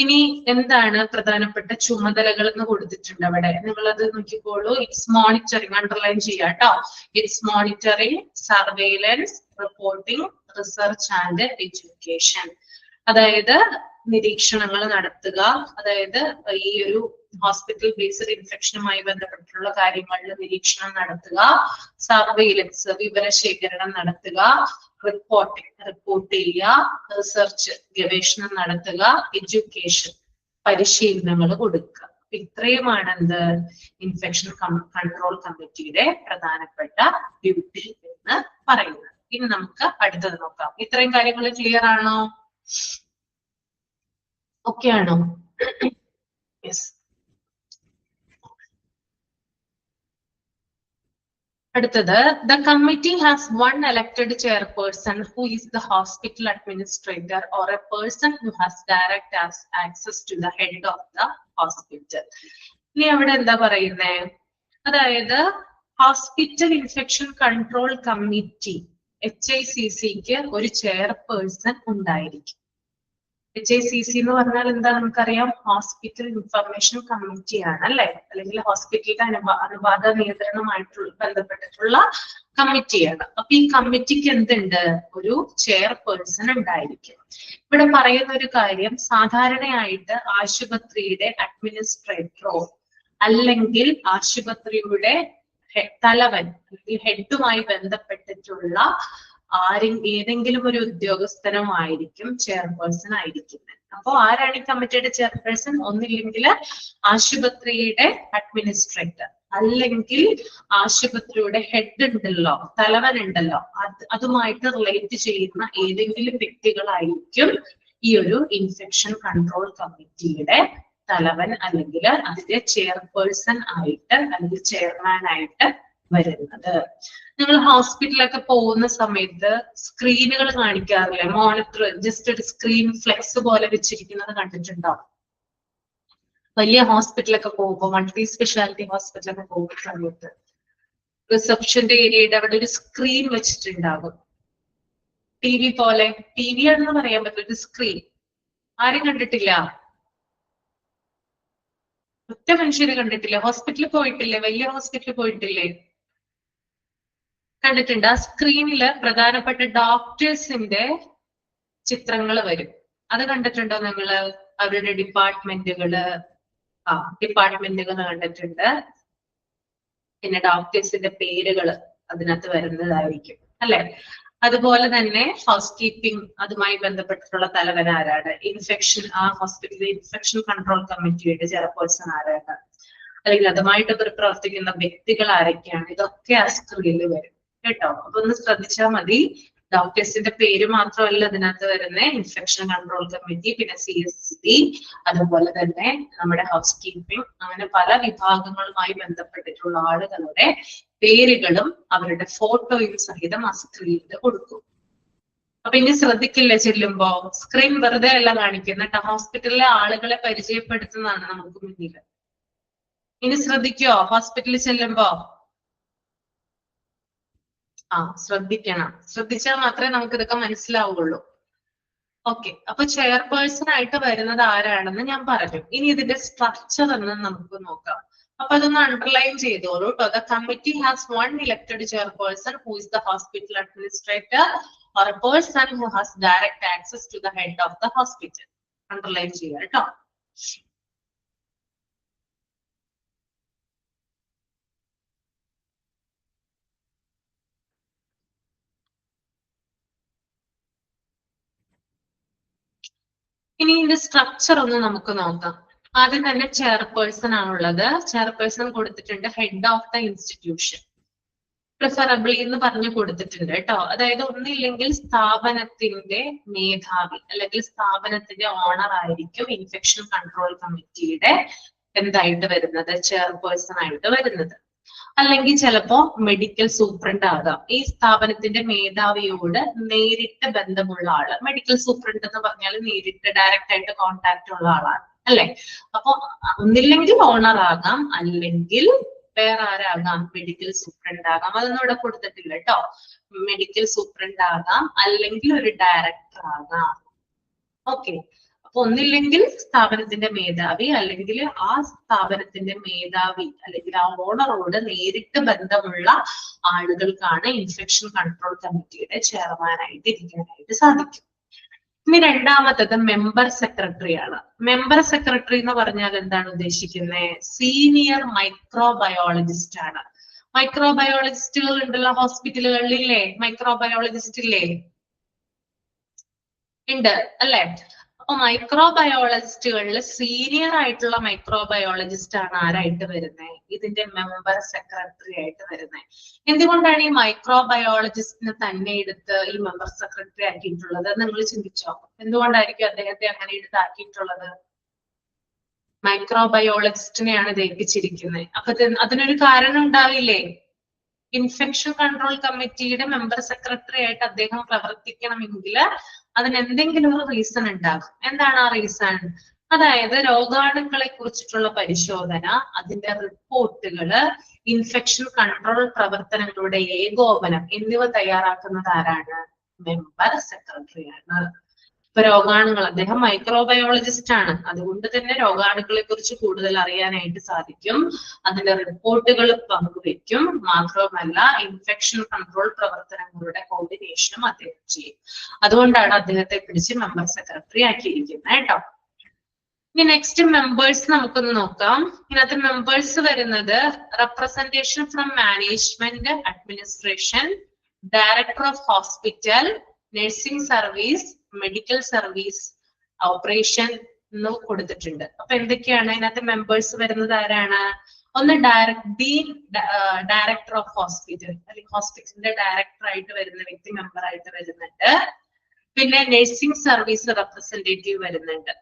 ഇനി എന്താണ് പ്രധാനപ്പെട്ട ചുമതലകൾ എന്ന് കൊടുത്തിട്ടുണ്ട് അവിടെ, നിങ്ങളത് നോക്കിക്കോളൂ. ഇറ്റ്സ് മോണിറ്ററിങ്, അണ്ടർലൈൻ ചെയ്യാം കേട്ടോ. It's monitoring, surveillance, reporting, research and education. അതായത് നിരീക്ഷണങ്ങൾ നടത്തുക, അതായത് ഈ ഒരു ഹോസ്പിറ്റൽ ബേസ്ഡ് ഇൻഫെക്ഷനുമായി ബന്ധപ്പെട്ടിട്ടുള്ള കാര്യങ്ങളിൽ നിരീക്ഷണം നടത്തുക, സർവെയിലൻസ് വിവരശേഖരണം നടത്തുക, റിപ്പോർട്ട് ചെയ്യുക, റിസർച്ച് ഗവേഷണം നടത്തുക, എഡ്യൂക്കേഷൻ പരിശീലനങ്ങൾ കൊടുക്കുക. ഇത്രയുമാണ് എന്ത് ഇൻഫെക്ഷൻ കൺട്രോൾ കമ്മിറ്റിയുടെ പ്രധാനപ്പെട്ട ഡ്യൂട്ടി എന്ന് പറയുന്നത്. ഇനി നമുക്ക് അടുത്തത് നോക്കാം. ഇത്രയും കാര്യങ്ങൾ ക്ലിയർ ആണോ? ഓക്കെ ആണോ? യെസ്. അടുത്തത്, the committee has one elected chairperson who is the hospital administrator or a person who has direct access to the head of the hospital. ഇനി അവിടെ എന്താ പറയുന്നേ? അതായത് ഹോസ്പിറ്റൽ ഇൻഫെക്ഷൻ കൺട്രോൾ കമ്മിറ്റി HICCക്ക് ഒരു chairperson ഉണ്ടായിരിക്കും. HICC എന്ന് പറഞ്ഞാൽ എന്താ നമുക്കറിയാം? ഹോസ്പിറ്റൽ ഇൻഫർമേഷൻ കമ്മിറ്റി ആണ് അല്ലെ, അല്ലെങ്കിൽ ഹോസ്പിറ്റലിന്റെ അണുബാധ നിയന്ത്രണവുമായിട്ടുള്ള ബന്ധപ്പെട്ടിട്ടുള്ള കമ്മിറ്റിയാണ്. അപ്പൊ ഈ കമ്മിറ്റിക്ക് എന്തുണ്ട്? ഒരു ചെയർപേഴ്സൺ ഉണ്ടായിരിക്കും. ഇവിടെ പറയുന്ന ഒരു കാര്യം, സാധാരണയായിട്ട് ആശുപത്രിയുടെ അഡ്മിനിസ്ട്രേറ്ററോ അല്ലെങ്കിൽ ആശുപത്രിയുടെ തലവൻ അല്ലെങ്കിൽ ഹെഡുമായി ബന്ധപ്പെട്ടിട്ടുള്ള ഏതെങ്കിലും ഒരു ഉദ്യോഗസ്ഥനോ ആയിരിക്കും ചെയർപേഴ്സൺ ആയിരിക്കുന്നത്. അപ്പോ ആരാണ് ഈ കമ്മിറ്റിയുടെ ചെയർപേഴ്സൺ? ഒന്നില്ലെങ്കിൽ ആശുപത്രിയുടെ അഡ്മിനിസ്ട്രേറ്റർ, അല്ലെങ്കിൽ ആശുപത്രിയുടെ ഹെഡ് ഉണ്ടല്ലോ, തലവൻ ഉണ്ടല്ലോ, അതുമായിട്ട് റിലേറ്റ് ചെയ്യുന്ന ഏതെങ്കിലും വ്യക്തികളായിരിക്കും ഈ ഒരു ഇൻഫെക്ഷൻ കൺട്രോൾ കമ്മിറ്റിയുടെ തലവൻ അല്ലെങ്കിൽ അതിന്റെ ചെയർപേഴ്സൺ ആയിട്ട് അല്ലെങ്കിൽ ചെയർമാൻ ആയിട്ട് വരുന്നത്. നിങ്ങൾ ഹോസ്പിറ്റലൊക്കെ പോകുന്ന സമയത്ത് സ്ക്രീനുകൾ കാണിക്കാറില്ലേ? മോണിറ്റർ, ജസ്റ്റ് ഒരു സ്ക്രീൻ ഫ്ലെക്സ് പോലെ വെച്ചിരിക്കുന്നത് കണ്ടിട്ടുണ്ടോ? വലിയ ഹോസ്പിറ്റലൊക്കെ പോകുമ്പോൾ, മൾട്ടി സ്പെഷ്യാലിറ്റി ഹോസ്പിറ്റലൊക്കെ പോകുന്ന സമയത്ത് റിസപ്ഷന്റെ ഏരിയയുടെ അവിടെ ഒരു സ്ക്രീൻ വെച്ചിട്ടുണ്ടാകും. TV പോലെ, TV ആണെന്ന് പറയാൻ പറ്റില്ല, ഒരു സ്ക്രീൻ. ആരും കണ്ടിട്ടില്ല? ഒറ്റ മനുഷ്യര് കണ്ടിട്ടില്ല? ഹോസ്പിറ്റലിൽ പോയിട്ടില്ലേ? വലിയ ഹോസ്പിറ്റലിൽ പോയിട്ടില്ലേ? കണ്ടിട്ടുണ്ട്. ആ സ്ക്രീനില് പ്രധാനപ്പെട്ട ഡോക്ടേഴ്സിന്റെ ചിത്രങ്ങൾ വരും. അത് കണ്ടിട്ടുണ്ടോ നിങ്ങള്? അവരുടെ ഡിപ്പാർട്ട്മെന്റുകള് കണ്ടിട്ടുണ്ട്. പിന്നെ ഡോക്ടേഴ്സിന്റെ പേരുകൾ അതിനകത്ത് വരുന്നതായിരിക്കും അല്ലെ? അതുപോലെ തന്നെ ഹൗസ് കീപ്പിംഗ്, അതുമായി ബന്ധപ്പെട്ടിട്ടുള്ള തലവൻ ആരാണ്? ആ ഹോസ്പിറ്റലിലെ ഇൻഫെക്ഷൻ കൺട്രോൾ കമ്മിറ്റിയുടെ ചെയർപേഴ്സൺ ആരാണ്? അല്ലെങ്കിൽ അതുമായിട്ട് പ്രവർത്തിക്കുന്ന വ്യക്തികൾ ആരൊക്കെയാണ്? ഇതൊക്കെ ആ സ്ക്രീനിൽ വരും കേട്ടോ. അപ്പൊ ഒന്ന് ശ്രദ്ധിച്ചാൽ മതി. ഡോക്ടേഴ്സിന്റെ പേര് മാത്രമല്ല ഇതിനകത്ത് വരുന്ന, ഇൻഫെക്ഷൻ കൺട്രോൾ കമ്മിറ്റി, പിന്നെ CSD, അതുപോലെ തന്നെ നമ്മുടെ ഹൗസ് കീപ്പിംഗ്, അങ്ങനെ പല വിഭാഗങ്ങളുമായി ബന്ധപ്പെട്ടിട്ടുള്ള ആളുകളുടെ പേരുകളും അവരുടെ ഫോട്ടോയും സഹിതം ആ സ്ക്രീനിൽ കൊടുക്കും. അപ്പൊ ഇനി ശ്രദ്ധിക്കില്ല, ചെല്ലുമ്പോ സ്ക്രീൻ വെറുതെ അല്ല കാണിക്കുന്നത്, ഹോസ്പിറ്റലിലെ ആളുകളെ പരിചയപ്പെടുത്തുന്നതാണ് നമുക്ക് മുന്നിൽ. ഇനി ശ്രദ്ധിക്കോ ഹോസ്പിറ്റലിൽ ചെല്ലുമ്പോ? ശ്രദ്ധിക്കണം. ശ്രദ്ധിച്ചാൽ മാത്രമേ നമുക്ക് ഇതൊക്കെ മനസ്സിലാവുള്ളൂ. ഓക്കെ, അപ്പൊ ചെയർപേഴ്സൺ ആയിട്ട് വരുന്നത് ആരാണെന്ന് ഞാൻ പറഞ്ഞു. ഇനി ഇതിന്റെ സ്ട്രക്ചർ എന്ന് നമുക്ക് നോക്കാം. അപ്പൊ അതൊന്ന് അണ്ടർലൈൻ ചെയ്തോളൂ കേട്ടോ. The committee has one elected chairperson who is the hospital administrator or a person who has direct access to the head of the hospital. Underline ചെയ്യാം കേട്ടോ. ഇനി ഇതിന്റെ സ്ട്രക്ചർ ഒന്ന് നമുക്ക് നോക്കാം. ആദ്യം തന്നെ ചെയർപേഴ്സൺ ആണുള്ളത്. ചെയർപേഴ്സൺ കൊടുത്തിട്ടുണ്ട് head of the institution, preferably എന്ന് പറഞ്ഞു കൊടുത്തിട്ടുണ്ട് കേട്ടോ. അതായത് ഒന്നില്ലെങ്കിൽ സ്ഥാപനത്തിന്റെ മേധാവി അല്ലെങ്കിൽ സ്ഥാപനത്തിന്റെ ഓണർ ആയിരിക്കും ഇൻഫെക്ഷൻ കൺട്രോൾ കമ്മിറ്റിയുടെ എന്തായിട്ട് വരുന്നത്, ചെയർപേഴ്സൺ ആയിട്ട് വരുന്നത്. അല്ലെങ്കിൽ ചിലപ്പോ മെഡിക്കൽ സൂപ്രണ്ട് ആകാം. ഈ സ്ഥാപനത്തിന്റെ മേധാവിയോട് നേരിട്ട് ബന്ധമുള്ള ആള്. മെഡിക്കൽ സൂപ്രണ്ട് എന്ന് പറഞ്ഞാൽ നേരിട്ട് ഡയറക്റ്റ് ആയിട്ട് കോണ്ടാക്ട് ഉള്ള ആളാണ് അല്ലെ? അപ്പൊ ഒന്നില്ലെങ്കിൽ ഓണർ ആകാം, അല്ലെങ്കിൽ വേറെ ആരാകാം? മെഡിക്കൽ സൂപ്രണ്ട് ആകാം. അതൊന്നും ഇവിടെ കൊടുത്തിട്ടില്ല കേട്ടോ. മെഡിക്കൽ സൂപ്രണ്ട് ആകാം, അല്ലെങ്കിൽ ഒരു ഡയറക്ടർ ആകാം. ഓക്കെ, അപ്പൊ ഒന്നില്ലെങ്കിൽ സ്ഥാപനത്തിന്റെ മേധാവി, അല്ലെങ്കിൽ ആ സ്ഥാപനത്തിന്റെ മേധാവി അല്ലെങ്കിൽ ആ ഓണറോട് നേരിട്ട് ബന്ധമുള്ള ആളുകൾക്കാണ് ഇൻഫെക്ഷൻ കൺട്രോൾ കമ്മിറ്റിയുടെ ചെയർമാനായിട്ട് ഇരിക്കാനായിട്ട് സാധിക്കും. ഇനി രണ്ടാമത്തത് മെമ്പർ സെക്രട്ടറി ആണ്. മെമ്പർ സെക്രട്ടറി എന്ന് പറഞ്ഞാൽ എന്താണ് ഉദ്ദേശിക്കുന്നത്? സീനിയർ മൈക്രോബയോളജിസ്റ്റ് ആണ്. മൈക്രോബയോളജിസ്റ്റുകൾ ഉണ്ടല്ലോ ഹോസ്പിറ്റലുകളിലില്ലേ? മൈക്രോബയോളജിസ്റ്റ് ഇല്ലേ? ഉണ്ട് അല്ലെ? അപ്പൊ മൈക്രോബയോളജിസ്റ്റുകളിൽ സീനിയർ ആയിട്ടുള്ള മൈക്രോബയോളജിസ്റ്റ് ആണ് ആരായിട്ട് വരുന്നത്? ഇതിന്റെ മെമ്പർ സെക്രട്ടറി ആയിട്ട് വരുന്നത്. എന്തുകൊണ്ടാണ് ഈ മൈക്രോബയോളജിസ്റ്റിനെ തന്നെ എടുത്ത് ഈ മെമ്പർ സെക്രട്ടറി ആക്കിയിട്ടുള്ളത്? നിങ്ങൾ ചിന്തിച്ചോ? എന്തുകൊണ്ടായിരിക്കും അദ്ദേഹത്തെ അങ്ങനെ എടുത്താക്കിയിട്ടുള്ളത്? മൈക്രോബയോളജിസ്റ്റിനെയാണ് ഇത് ഏൽപ്പിച്ചിരിക്കുന്നത്. അപ്പൊ അതിനൊരു കാരണം ഉണ്ടാവില്ലേ? ഇൻഫെക്ഷൻ കൺട്രോൾ കമ്മിറ്റിയുടെ മെമ്പർ സെക്രട്ടറി ആയിട്ട് അദ്ദേഹം പ്രവർത്തിക്കണമെങ്കിൽ അതിന് എന്തെങ്കിലും ഒരു റീസൺ ഉണ്ടാകും. എന്താണ് ആ റീസൺ? അതായത് രോഗാണുക്കളെ കുറിച്ചിട്ടുള്ള പരിശോധന, അതിന്റെ റിപ്പോർട്ടുകള്, ഇൻഫെക്ഷൻ കൺട്രോൾ പ്രവർത്തനങ്ങളുടെ ഏകോപനം എന്നിവ തയ്യാറാക്കുന്നത് ആരാണ്? മെമ്പർ സെക്രട്ടറിയാണ്. ഇപ്പൊ രോഗാണുകൾ, അദ്ദേഹം മൈക്രോബയോളജിസ്റ്റ് ആണ്, അതുകൊണ്ട് തന്നെ രോഗാണുക്കളെ കുറിച്ച് കൂടുതൽ അറിയാനായിട്ട് സാധിക്കും. അതിന്റെ റിപ്പോർട്ടുകൾ പങ്കുവെക്കും. മാത്രവുമല്ല ഇൻഫെക്ഷൻ കൺട്രോൾ പ്രവർത്തനങ്ങളുടെ കോർഡിനേഷനും അദ്ദേഹം ചെയ്യും. അതുകൊണ്ടാണ് അദ്ദേഹത്തെ പിടിച്ച് മെമ്പർ സെക്രട്ടറി ആക്കിയിരിക്കുന്നത് കേട്ടോ. ഇനി നെക്സ്റ്റ് മെമ്പേഴ്സ് നമുക്കൊന്ന് നോക്കാം. ഇതിനകത്ത് മെമ്പേഴ്സ് വരുന്നത് representation from management, administration, director of hospital, nursing service, medical service, operation എന്ന് കൊടുത്തിട്ടുണ്ട്. അപ്പൊ എന്തൊക്കെയാണ് ഇതിനകത്ത് മെമ്പേഴ്സ് വരുന്നത്? ആരാണ്? ഒന്ന് ഡയറക്ടർ ഓഫ് ഹോസ്പിറ്റൽ, അല്ലെങ്കിൽ ഹോസ്പിറ്റലിന്റെ ഡയറക്ടർ ആയിട്ട് വരുന്ന വ്യക്തി മെമ്പർ ആയിട്ട് വരുന്നുണ്ട്. പിന്നെ നഴ്സിംഗ് സർവീസ് റെപ്രസെന്റേറ്റീവ് വരുന്നുണ്ട്.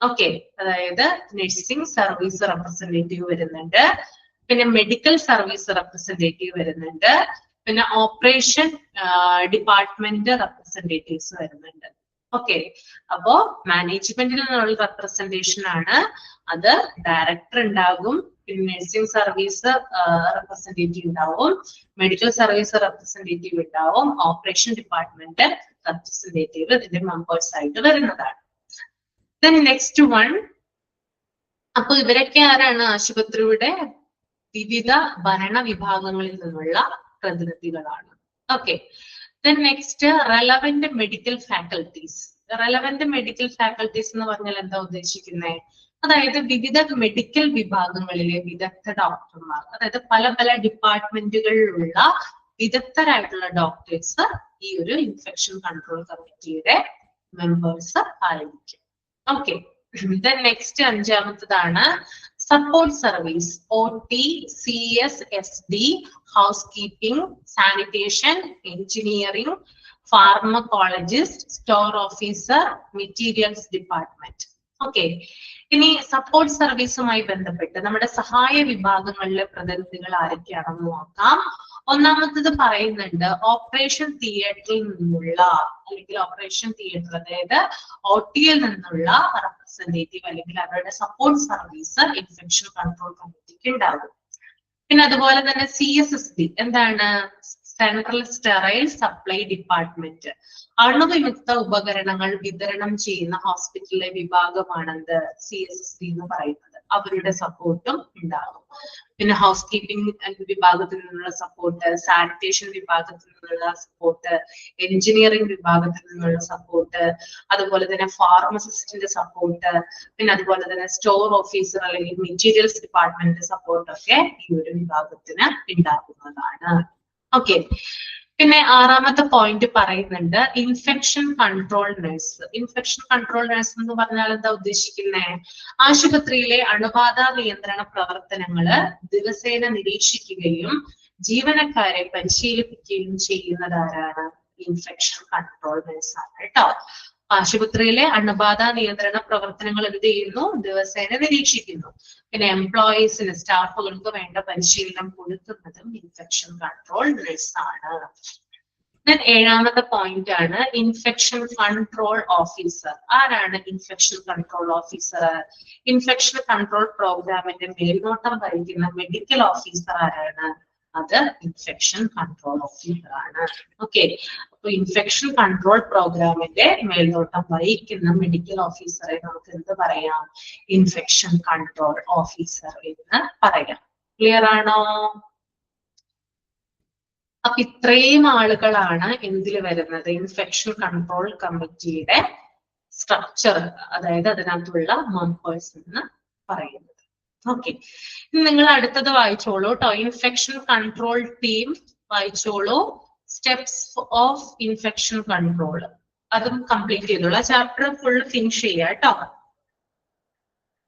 ഓക്കെ, അതായത് നഴ്സിംഗ് സർവീസ് റെപ്രസെന്റേറ്റീവ് വരുന്നുണ്ട്. പിന്നെ മെഡിക്കൽ സർവീസ് റെപ്രസെന്റേറ്റീവ് വരുന്നുണ്ട്. പിന്നെ ഓപ്പറേഷൻ ഡിപ്പാർട്ട്മെന്റ് റെപ്രസെന്റേറ്റീവ്സ് വരുന്നുണ്ട്. ഓക്കെ, അപ്പോ മാനേജ്മെന്റിൽ നിന്നുള്ള റെപ്രസെന്റേഷൻ ആണ്. അത് ഡയറക്ടർ ഉണ്ടാകും, പിന്നെ നഴ്സിംഗ് സർവീസ് റെപ്രസെന്റേറ്റീവ് ഉണ്ടാവും, മെഡിക്കൽ സർവീസ് റെപ്രസെന്റേറ്റീവ് ഉണ്ടാവും, ഓപ്പറേഷൻ ഡിപ്പാർട്ട്മെന്റ് റെപ്രസെന്റേറ്റീവ് ഇതിന്റെ മെമ്പേഴ്സ് ആയിട്ട് വരുന്നതാണ്. നെക്സ്റ്റ് വൺ, അപ്പൊ ഇവരൊക്കെ ആരാണ്? ആശുപത്രിയുടെ വിവിധ ഭരണ വിഭാഗങ്ങളിൽ നിന്നുള്ള പ്രതിനിധികളാണ്. Okay, next relevant medical faculties. Relevant medical faculties എന്ന് പറഞ്ഞാൽ എന്താ ഉദ്ദേശിക്കുന്നത്? അതായത് വിവിധ മെഡിക്കൽ വിഭാഗങ്ങളിലെ വിദഗ്ധ ഡോക്ടർമാർ, അതായത് പല പല ഡിപ്പാർട്ട്മെന്റുകളിലുള്ള വിദഗ്ധരായിട്ടുള്ള ഡോക്ടേഴ്സ് ഈ ഒരു ഇൻഫെക്ഷൻ കൺട്രോൾ കമ്മിറ്റിയുടെ മെമ്പേഴ്സ് ആയിരിക്കും. ഓക്കെ, നെക്സ്റ്റ് അഞ്ചാമത്തതാണ് support service. OT, CS, SD, housekeeping, sanitation, engineering, pharmacologist, store officer, materials department. Okay, ഇനി സപ്പോർട്ട് സർവീസുമായി ബന്ധപ്പെട്ട് നമ്മുടെ സഹായ വിഭാഗങ്ങളിലെ പ്രതിനിധികൾ ആരൊക്കെയാണെന്ന് നോക്കാം. ഒന്നാമത്തത് പറയുന്നുണ്ട് ഓപ്പറേഷൻ തിയേറ്ററിൽ നിന്നുള്ള, അല്ലെങ്കിൽ ഓപ്പറേഷൻ തിയേറ്റർ അതായത് OTയിൽ നിന്നുള്ള റെപ്രസെന്റേറ്റീവ് അല്ലെങ്കിൽ അവരുടെ സപ്പോർട്ട് സർവീസ് ഇൻഫെക്ഷൻ കൺട്രോൾ കമ്മിറ്റിക്ക് ഉണ്ടാകും. പിന്നെ അതുപോലെ തന്നെ CSSD എന്താണ്? Central sterile supply department. അണുവിമുക്ത ഉപകരണങ്ങൾ വിതരണം ചെയ്യുന്ന ഹോസ്പിറ്റലിലെ വിഭാഗമാണെന്ത്? CSSD എന്ന് പറയുന്നത്. അവരുടെ സപ്പോർട്ടും ഉണ്ടാകും. പിന്നെ ഹൗസ് കീപ്പിംഗ് വിഭാഗത്തിൽ നിന്നുള്ള സപ്പോർട്ട്, സാനിറ്റേഷൻ വിഭാഗത്തിൽ നിന്നുള്ള സപ്പോർട്ട്, എഞ്ചിനീയറിംഗ് വിഭാഗത്തിൽ നിന്നുള്ള സപ്പോർട്ട്, അതുപോലെ തന്നെ ഫാർമസിസ്റ്റിന്റെ സപ്പോർട്ട്, പിന്നെ അതുപോലെ തന്നെ സ്റ്റോർ ഓഫീസർ അല്ലെങ്കിൽ മെറ്റീരിയൽസ് ഡിപ്പാർട്ട്മെന്റിന്റെ സപ്പോർട്ട് ഒക്കെ ഈ ഒരു വിഭാഗത്തിന് ഉണ്ടാകുന്നതാണ്. ഓക്കെ, പിന്നെ ആറാമത്തെ പോയിന്റ് പറയുന്നുണ്ട് infection control nurse. Infection control nurse എന്ന് പറഞ്ഞാൽ എന്താ ഉദ്ദേശിക്കുന്നത്? ആശുപത്രിയിലെ അണുബാധ നിയന്ത്രണ പ്രവർത്തനങ്ങള് ദിവസേന നിരീക്ഷിക്കുകയും ജീവനക്കാരെ പരിശീലിപ്പിക്കുകയും ചെയ്യുന്നത് ആരാണ്? ഇൻഫെക്ഷൻ കൺട്രോൾ നഴ്സ് ആണ് കേട്ടോ. ആശുപത്രിയിലെ അണുബാധ നിയന്ത്രണ പ്രവർത്തനങ്ങൾ എന്ത് ചെയ്യുന്നു? ദിവസേന നിരീക്ഷിക്കുന്നു. പിന്നെ എംപ്ലോയീസിന്, സ്റ്റാഫുകൾക്ക് വേണ്ട പരിശീലനം കൊടുക്കുന്നതും ഇൻഫെക്ഷൻ കൺട്രോൾ നഴ്സ് ആണ്. ഏഴാമത്തെ പോയിന്റ് ആണ് ഇൻഫെക്ഷൻ കൺട്രോൾ ഓഫീസർ. ആരാണ് infection control officer? Infection control പ്രോഗ്രാമിന്റെ മേൽനോട്ടം വഹിക്കുന്ന മെഡിക്കൽ ഓഫീസർ ആരാണ്? അത് ഇൻഫെക്ഷൻ കൺട്രോൾ ഓഫീസർ ആണ്. ഓക്കെ, അപ്പൊ ഇൻഫെക്ഷൻ കൺട്രോൾ പ്രോഗ്രാമിന്റെ മേൽനോട്ടം വഹിക്കുന്ന മെഡിക്കൽ ഓഫീസറെ നമുക്ക് എന്ത് പറയാം? ഇൻഫെക്ഷൻ കൺട്രോൾ ഓഫീസർ എന്ന് പറയാം. ക്ലിയർ ആണോ? അപ്പൊ ഇത്രയും ആളുകളാണ് എന്തിൽ വരുന്നത്? ഇൻഫെക്ഷൻ കൺട്രോൾ കമ്മിറ്റിയുടെ സ്ട്രക്ചർ, അതായത് അതിനകത്തുള്ള മെമ്പേഴ്സ് എന്ന് പറയുന്നത്. ഓക്കെ, നിങ്ങൾ അടുത്തത് വായിച്ചോളൂ കേട്ടോ. ഇൻഫെക്ഷൻ കൺട്രോൾ ടീം വായിച്ചോളൂ. സ്റ്റെപ്സ് ഓഫ് ഇൻഫെക്ഷൻ കൺട്രോൾ അതും കംപ്ലീറ്റ് ചെയ്തോളൂ. ചാപ്റ്റർ ഫുൾ ഫിനിഷ് ചെയ്യാം കേട്ടോ.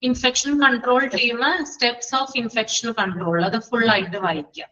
Infection control team, steps of infection control അത് ഫുൾ ആയിട്ട് വായിക്കാം.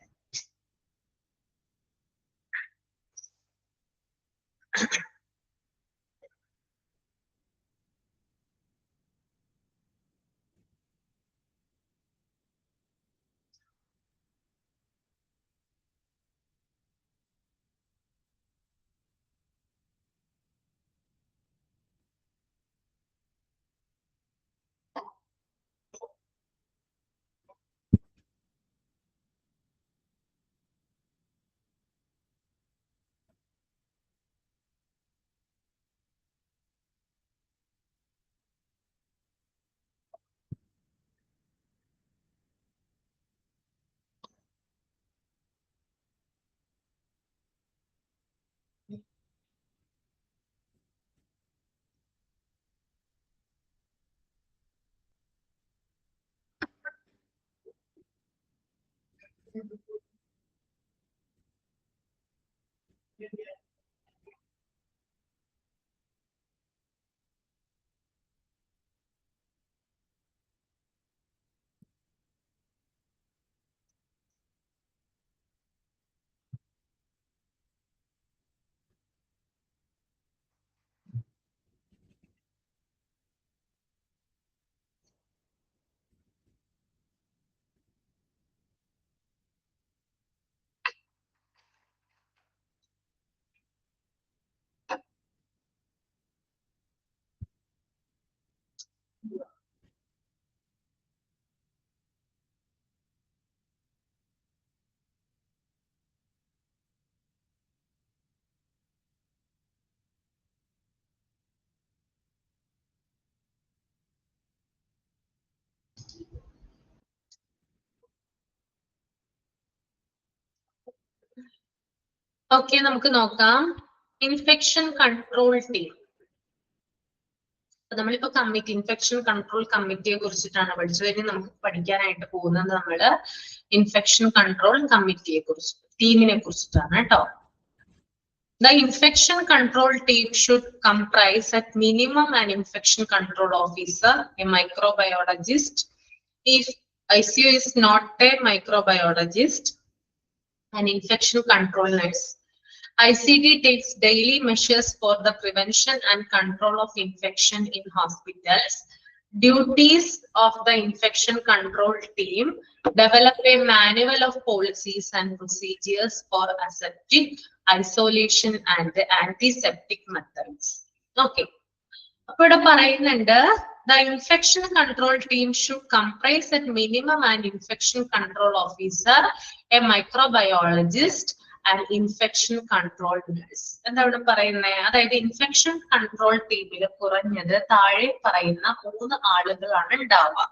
ഓക്കെ, നമുക്ക് നോക്കാം. Infection control team. നമ്മളിപ്പോ കമ്മിറ്റി, ഇൻഫെക്ഷൻ കൺട്രോൾ കമ്മിറ്റിയെ കുറിച്ചിട്ടാണ് പഠിച്ചത്. ഇനി നമുക്ക് പഠിക്കാനായിട്ട് പോകുന്നത് നമ്മള് ഇൻഫെക്ഷൻ കൺട്രോൾ കമ്മിറ്റിയെ കുറിച്ച്, ടീമിനെ കുറിച്ചിട്ടാണ് കേട്ടോ. The infection control team should comprise at minimum an infection control officer, a microbiologist. If ICU is not a microbiologist, an infection control nurse. ICT takes daily measures for the prevention and control of infection in hospitals. Duties of the infection control team: develop a manual of policies and procedures for aseptic, isolation and antiseptic methods. Okay. അപ്പോൾ ഇവിടെ പറയുന്നുണ്ട്, the infection control team should comprise at minimum an infection control officer, a microbiologist, and infection control nurse. എന്താ ഇവിടെ പറയുന്നത്? അതായത് infection control ടീമിൽ കുറഞ്ഞത് താഴെ പറയുന്ന 3 ആളുകളാണ് ഉണ്ടാവുക.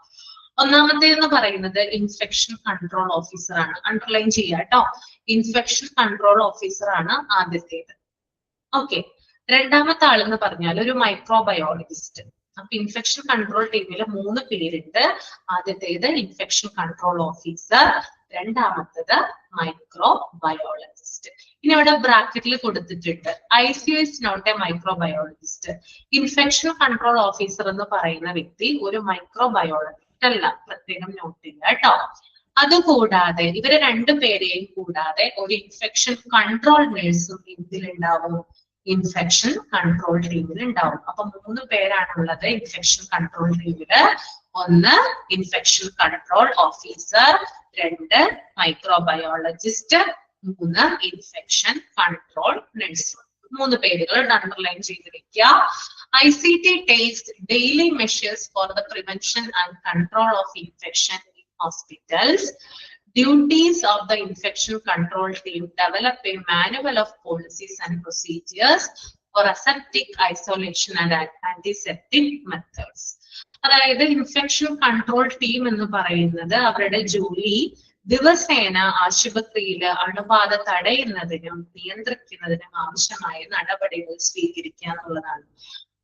ഒന്നാമത്തേന്ന് പറയുന്നത് ഇൻഫെക്ഷൻ കൺട്രോൾ ഓഫീസർ ആണ്. അണ്ടർലൈൻ ചെയ്യാം കേട്ടോ. ഇൻഫെക്ഷൻ കൺട്രോൾ ഓഫീസർ ആണ് ആദ്യത്തേത്. ഓക്കെ. രണ്ടാമത്തെ ആളെന്ന് പറഞ്ഞാൽ ഒരു മൈക്രോബയോളജിസ്റ്റ്. അപ്പൊ ഇൻഫെക്ഷൻ കൺട്രോൾ ടീമിൽ 3 പേരുണ്ട്. ആദ്യത്തേത് ഇൻഫെക്ഷൻ കൺട്രോൾ ഓഫീസർ, രണ്ടാമത്തേത് മൈക്രോബയോളജിസ്റ്റ്. ഇനി ഇവിടെ ബ്രാക്കറ്റിൽ കൊടുത്തിട്ടുണ്ട്, ICU is not a microbiologist. Infection control officer എന്ന് പറയുന്ന വ്യക്തി ഒരു മൈക്രോബയോളജിസ്റ്റ് അല്ല, പ്രത്യേകം നോട്ട് ചെയ്യുക കേട്ടോ. അതുകൂടാതെ ഇവരെ 2 പേരെയും കൂടാതെ ഒരു ഇൻഫെക്ഷൻ കൺട്രോൾ നേഴ്സും ഇതിലുണ്ടാവും, ഇൻഫെക്ഷൻ കൺട്രോൾ ടീമിൽ ഉണ്ടാവും. അപ്പൊ 3 പേരാണുള്ളത് ഇൻഫെക്ഷൻ കൺട്രോൾ ടീമില്. ഒന്ന് infection control officer, 2 microbiologist, 3 infection control nurse. 3 പേരുകൾ അണ്ടർലൈൻ ചെയ്ത് വെക്കുക. ICT takes daily measures for the prevention and control of infection in hospitals. Duties of the infection control team: develop a manual of policies and procedures for aseptic, isolation and antiseptic methods. അതായത് infection control team എന്ന് പറയുന്നത് അവരുടെ ജോലി ദിവസേന ആശുപത്രിയിൽ അണുബാധ തടയുന്നതിനും നിയന്ത്രിക്കുന്നതിനും ആവശ്യമായ നടപടികൾ സ്വീകരിക്കുക എന്നുള്ളതാണ്.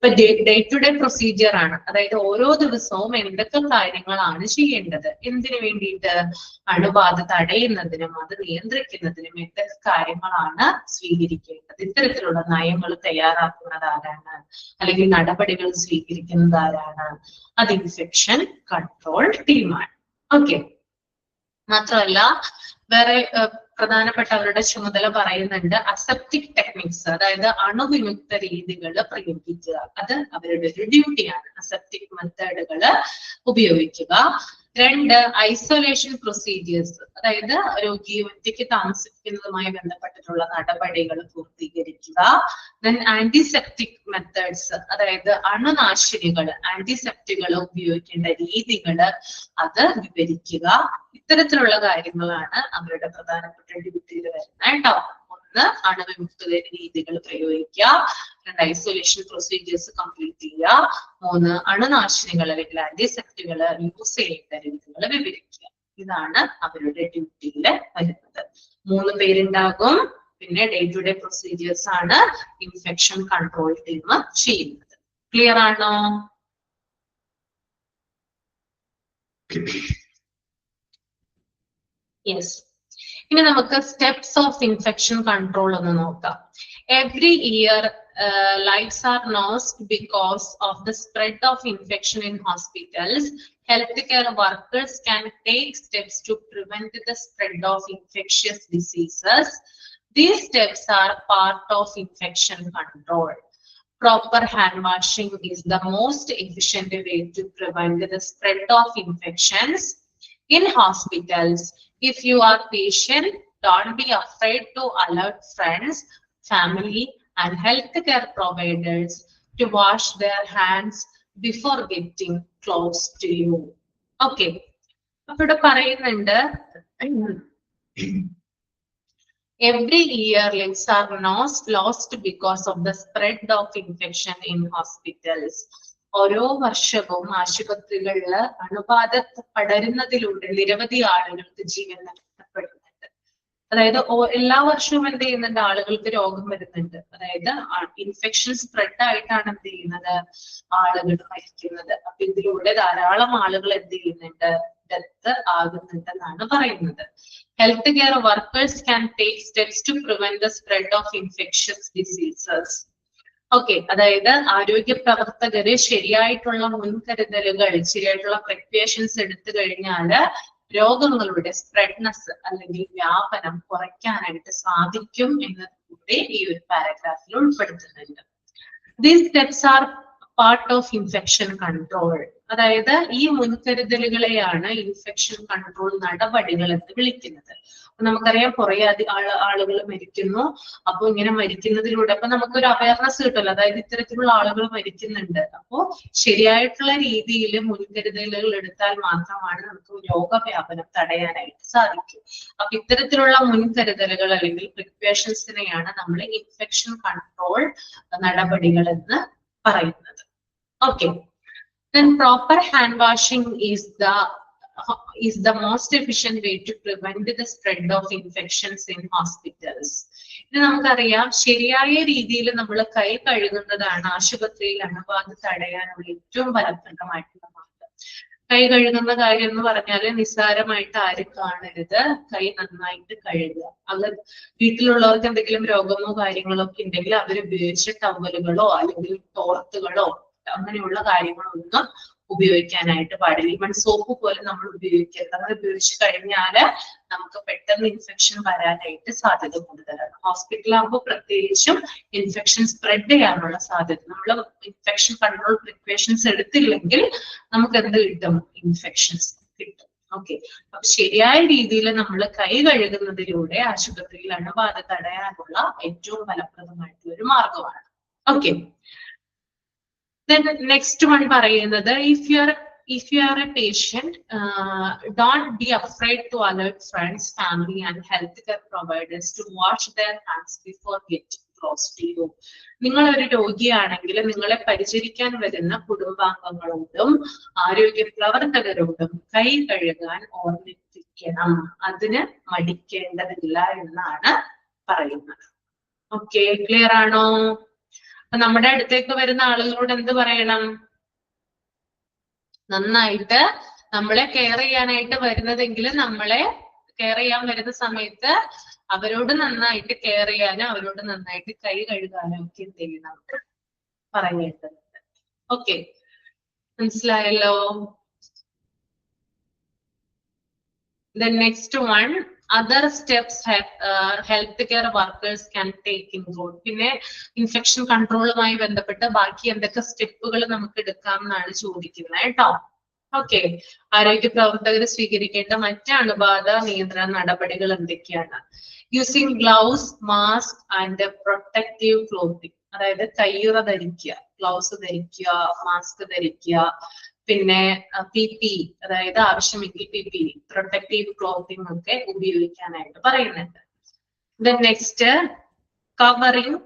ഇപ്പൊ ഡേ ടു ഡേ പ്രൊസീജിയർ ആണ്. അതായത് ഓരോ ദിവസവും എന്തൊക്കെ കാര്യങ്ങളാണ് ചെയ്യേണ്ടത്, എന്തിനു വേണ്ടിയിട്ട്, അണുബാധ തടയുന്നതിനും അത് നിയന്ത്രിക്കുന്നതിനും എന്തൊക്കെ കാര്യങ്ങളാണ് സ്വീകരിക്കേണ്ടത്. ഇത്തരത്തിലുള്ള നയങ്ങൾ തയ്യാറാക്കുന്നത് ആരാണ്, അല്ലെങ്കിൽ നടപടികൾ സ്വീകരിക്കുന്നത് ആരാണ്? അത് ഇൻഫെക്ഷൻ കൺട്രോൾ ടീമാണ്. ഓക്കെ. മാത്രമല്ല വേറെ പ്രധാനപ്പെട്ട അവരുടെ ചുമതല പറയുന്നുണ്ട്, അസെപ്റ്റിക് ടെക്നിക്സ്, അതായത് അണുവിമുക്ത രീതികൾ പ്രയോഗിക്കുക. അത് അവരുടെ ഒരു ഡ്യൂട്ടിയാണ്, അസെപ്റ്റിക് മെത്തേഡുകൾ ഉപയോഗിക്കുക. 2 ഐസൊലേഷൻ പ്രൊസീജിയേഴ്സ്, അതായത് രോഗി ഒറ്റയ്ക്ക് താമസിക്കുന്നതുമായി ബന്ധപ്പെട്ടിട്ടുള്ള നടപടികൾ പൂർത്തീകരിക്കുക. ദെൻ ആന്റിസെപ്റ്റിക് മെത്തേഡ്സ്, അതായത് അണുനാശിനികൾ, ആന്റിസെപ്റ്റുകൾ ഉപയോഗിക്കേണ്ട രീതികൾ അത് വിവരിക്കുക. ഇത്തരത്തിലുള്ള കാര്യങ്ങളാണ് അവരുടെ പ്രധാനപ്പെട്ട ഡ്യൂട്ടിയിൽ വരുന്നത് കേട്ടോ. 1 അണുവിമുക്ത രീതികൾ പ്രയോഗിക്കുക, 2 ഐസൊലേഷൻ പ്രൊസീജിയേഴ്സ് കംപ്ലീറ്റ് ചെയ്യുക, 3 അണുനാശിനികൾ അല്ലെങ്കിൽ ആന്റിസെപ്റ്റുകൾ യൂസ് ചെയ്യേണ്ട രീതികൾ വിവരിക്കുക. ഇതാണ് അവരുടെ ഡ്യൂട്ടിയിൽ വരുന്നത്. 3 പേരുണ്ടാകും. പിന്നെ ഡേ ടു ഡേ പ്രൊസീജിയേഴ്സ് ആണ് ഇൻഫെക്ഷൻ കൺട്രോൾ ടീം ചെയ്യുന്നത്. ക്ലിയർ ആണോ? യെസ്. ഇനി നമുക്ക് സ്റ്റെപ്സ് ഓഫ് ഇൻഫെക്ഷൻ കൺട്രോൾ ഒന്ന് നോക്കാം. Every year lives are lost because of the spread of infection in hospitals. Healthcare workers can take steps to prevent the spread of infectious diseases. These steps are part of infection control. Proper hand washing is the most efficient way to prevent the spread of infections in hospitals. If you are patient, don't be afraid to alert friends, family, and healthcare providers to wash their hands before getting close to you. Okay. അപ്പോൾ ഇവിടെ പറയുന്നുണ്ട് every year lives are lost because of the spread of infection in hospitals. ഓരോ വർഷവും ആശുപത്രികളിൽ അണുബാധ പടരുന്നതിലൂടെ നിരവധി ആളുകൾക്ക് ജീവൻ നഷ്ടപ്പെടുന്നുണ്ട്. അതായത് എല്ലാ വർഷവും എന്ത് ചെയ്യുന്നുണ്ട്, ആളുകൾക്ക് രോഗം വരുന്നുണ്ട്. അതായത് ഇൻഫെക്ഷൻ സ്പ്രെഡ് ആയിട്ടാണ് എന്ത് ചെയ്യുന്നത്, ആളുകൾ മരിക്കുന്നത്. അപ്പൊ ഇതിലൂടെ ധാരാളം ആളുകൾ എന്ത് ചെയ്യുന്നുണ്ട്, ഡെത്ത് ആകുന്നുണ്ടെന്നാണ് പറയുന്നത്. Health care workers can take steps to prevent the spread of infectious diseases. Okay, അതായത് ആരോഗ്യ പ്രവർത്തകര് ശരിയായിട്ടുള്ള മുൻകരുതലുകൾ, ശരിയായിട്ടുള്ള പ്രിക്കോഷൻസ് എടുത്തു കഴിഞ്ഞാല് രോഗങ്ങളുടെ സ്പ്രെഡ്നെസ് അല്ലെങ്കിൽ വ്യാപനം കുറയ്ക്കാനായിട്ട് സാധിക്കും എന്നത് കൂടി ഈ ഒരു പാരഗ്രാഫിൽ ഉൾപ്പെടുത്തുന്നുണ്ട്. These steps are part of infection control. അതായത് ഈ മുൻകരുതലുകളെയാണ് ഇൻഫെക്ഷൻ കൺട്രോൾ നടപടികൾ എന്ന് വിളിക്കുന്നത്. നമുക്കറിയാം കുറെ ആളുകൾ മരിക്കുന്നു. അപ്പൊ ഇങ്ങനെ മരിക്കുന്നതിലൂടെ അപ്പൊ നമുക്കൊരു അവയർനെസ് കിട്ടുമല്ലോ, അതായത് ഇത്തരത്തിലുള്ള ആളുകൾ മരിക്കുന്നുണ്ട്. അപ്പോ ശരിയായിട്ടുള്ള രീതിയിൽ മുൻകരുതലുകൾ എടുത്താൽ മാത്രമാണ് നമുക്ക് രോഗവ്യാപനം തടയാനായിട്ട് സാധിക്കും. അപ്പൊ ഇത്തരത്തിലുള്ള മുൻകരുതലുകൾ അല്ലെങ്കിൽ പ്രിക്കോഷൻസിനെയാണ് നമ്മൾ ഇൻഫെക്ഷൻ കൺട്രോൾ നടപടികൾ എന്ന് പറയുന്നത്. Okay, then proper hand washing is the most efficient way to prevent the spread of infections in hospitals. ഇത് നമുക്കറിയാം, ശരിയായ രീതിയിൽ നമ്മൾ കൈ കഴുകുന്നതാണ് ആശുപത്രിയിൽ അണുബാധ തടയാനുള്ള ഏറ്റവും ഫലപ്രദമായിട്ടുള്ള മാർഗം. കൈ കഴുകുന്ന കാര്യം എന്ന് പറഞ്ഞാല് നിസ്സാരമായിട്ട് ആരും കാണരുത്. കൈ നന്നായിട്ട് കഴുകുക. അത് വീട്ടിലുള്ളവർക്ക് എന്തെങ്കിലും രോഗമോ കാര്യങ്ങളോ ഒക്കെ ഉണ്ടെങ്കിൽ അവർ ഉപയോഗിച്ച ടവലുകളോ അല്ലെങ്കിൽ തോർത്തുകളോ അങ്ങനെയുള്ള കാര്യങ്ങളൊന്നും ഉപയോഗിക്കാനായിട്ട് പാടില്ല. ഈവൻ സോപ്പ് പോലും നമ്മൾ ഉപയോഗിക്കരുത്. അത് ഉപയോഗിച്ച് കഴിഞ്ഞാല് നമുക്ക് പെട്ടെന്ന് ഇൻഫെക്ഷൻ വരാനായിട്ട് സാധ്യത കൂടുതലാണ്. ഹോസ്പിറ്റലാകുമ്പോൾ പ്രത്യേകിച്ചും ഇൻഫെക്ഷൻ സ്പ്രെഡ് ചെയ്യാനുള്ള സാധ്യത, നമ്മൾ ഇൻഫെക്ഷൻ കൺട്രോൾ പ്രിക്കോഷൻസ് എടുത്തില്ലെങ്കിൽ നമുക്ക് എന്ത് കിട്ടും, ഇൻഫെക്ഷൻസ് കിട്ടും. ഓക്കെ, അപ്പൊ ശരിയായ രീതിയിൽ നമ്മൾ കൈ കഴുകുന്നതിലൂടെ ആശുപത്രിയിൽ അണുബാധ തടയാനുള്ള ഏറ്റവും ഫലപ്രദമായിട്ടുള്ള ഒരു മാർഗമാണ്. ഓക്കെ, then next one പറയുന്നത് if you are a patient, don't be afraid to alert friends, family and healthcare providers to wash their hands before getting close to you. നിങ്ങൾ ഒരു രോഗിയാണെങ്കിൽ നിങ്ങളെ പരിചരിക്കാൻ വരുന്ന കുടുംബാംഗങ്ങളോടും ആരോഗ്യ പ്രവർത്തകരോടും കൈ കഴുകാൻ ഓർമ്മിപ്പിക്കണം. അതിന് മടിക്കേണ്ടതില്ല എന്നാണ് പറയുന്നത്. ഓക്കെ, ക്ലിയർ ആണോ? നമ്മുടെ അടുത്തേക്ക് വരുന്ന ആളുകളോട് എന്ത് പറയണം? നന്നായിട്ട് നമ്മളെ കെയർ ചെയ്യാനായിട്ട് വരുന്നതെങ്കിൽ നമ്മളെ കെയർ ചെയ്യാൻ വരുന്ന സമയത്ത് അവരോട് നന്നായിട്ട് കെയർ ചെയ്യാനും അവരോട് നന്നായിട്ട് കൈ കഴുകാനും ഒക്കെ എന്ത് ചെയ്യണം, പറയേണ്ടതുണ്ട്. ഓക്കെ, മനസ്സിലായല്ലോ? The next one, other steps healthcare workers can take include. പിന്നെ ഇൻഫെക്ഷൻ കൺട്രോളുമായി ബന്ധപ്പെട്ട് ബാക്കി എന്തൊക്കെ സ്റ്റെപ്പുകൾ നമുക്ക് എടുക്കാം എന്നാണ് ചോദിക്കുന്നത് കേട്ടോ. ഓക്കെ, ആരോഗ്യ പ്രവർത്തകർ സ്വീകരിക്കേണ്ട മറ്റ് അണുബാധ നിയന്ത്രണ നടപടികൾ എന്തൊക്കെയാണ്? Using gloves, mask and protective clothing. അതായത് കയ്യുറ ധരിക്കുക, ഗ്ലൗസ് ധരിക്കുക, മാസ്ക് ധരിക്കുക, പിന്നെ PPE, അതായത് ആവശ്യമെങ്കിൽ PPE പ്രൊട്ടക്റ്റീവ് ക്ലോത്തിങ് ഒക്കെ ഉപയോഗിക്കാനായിട്ട് പറയുന്നുണ്ട്. Next, covering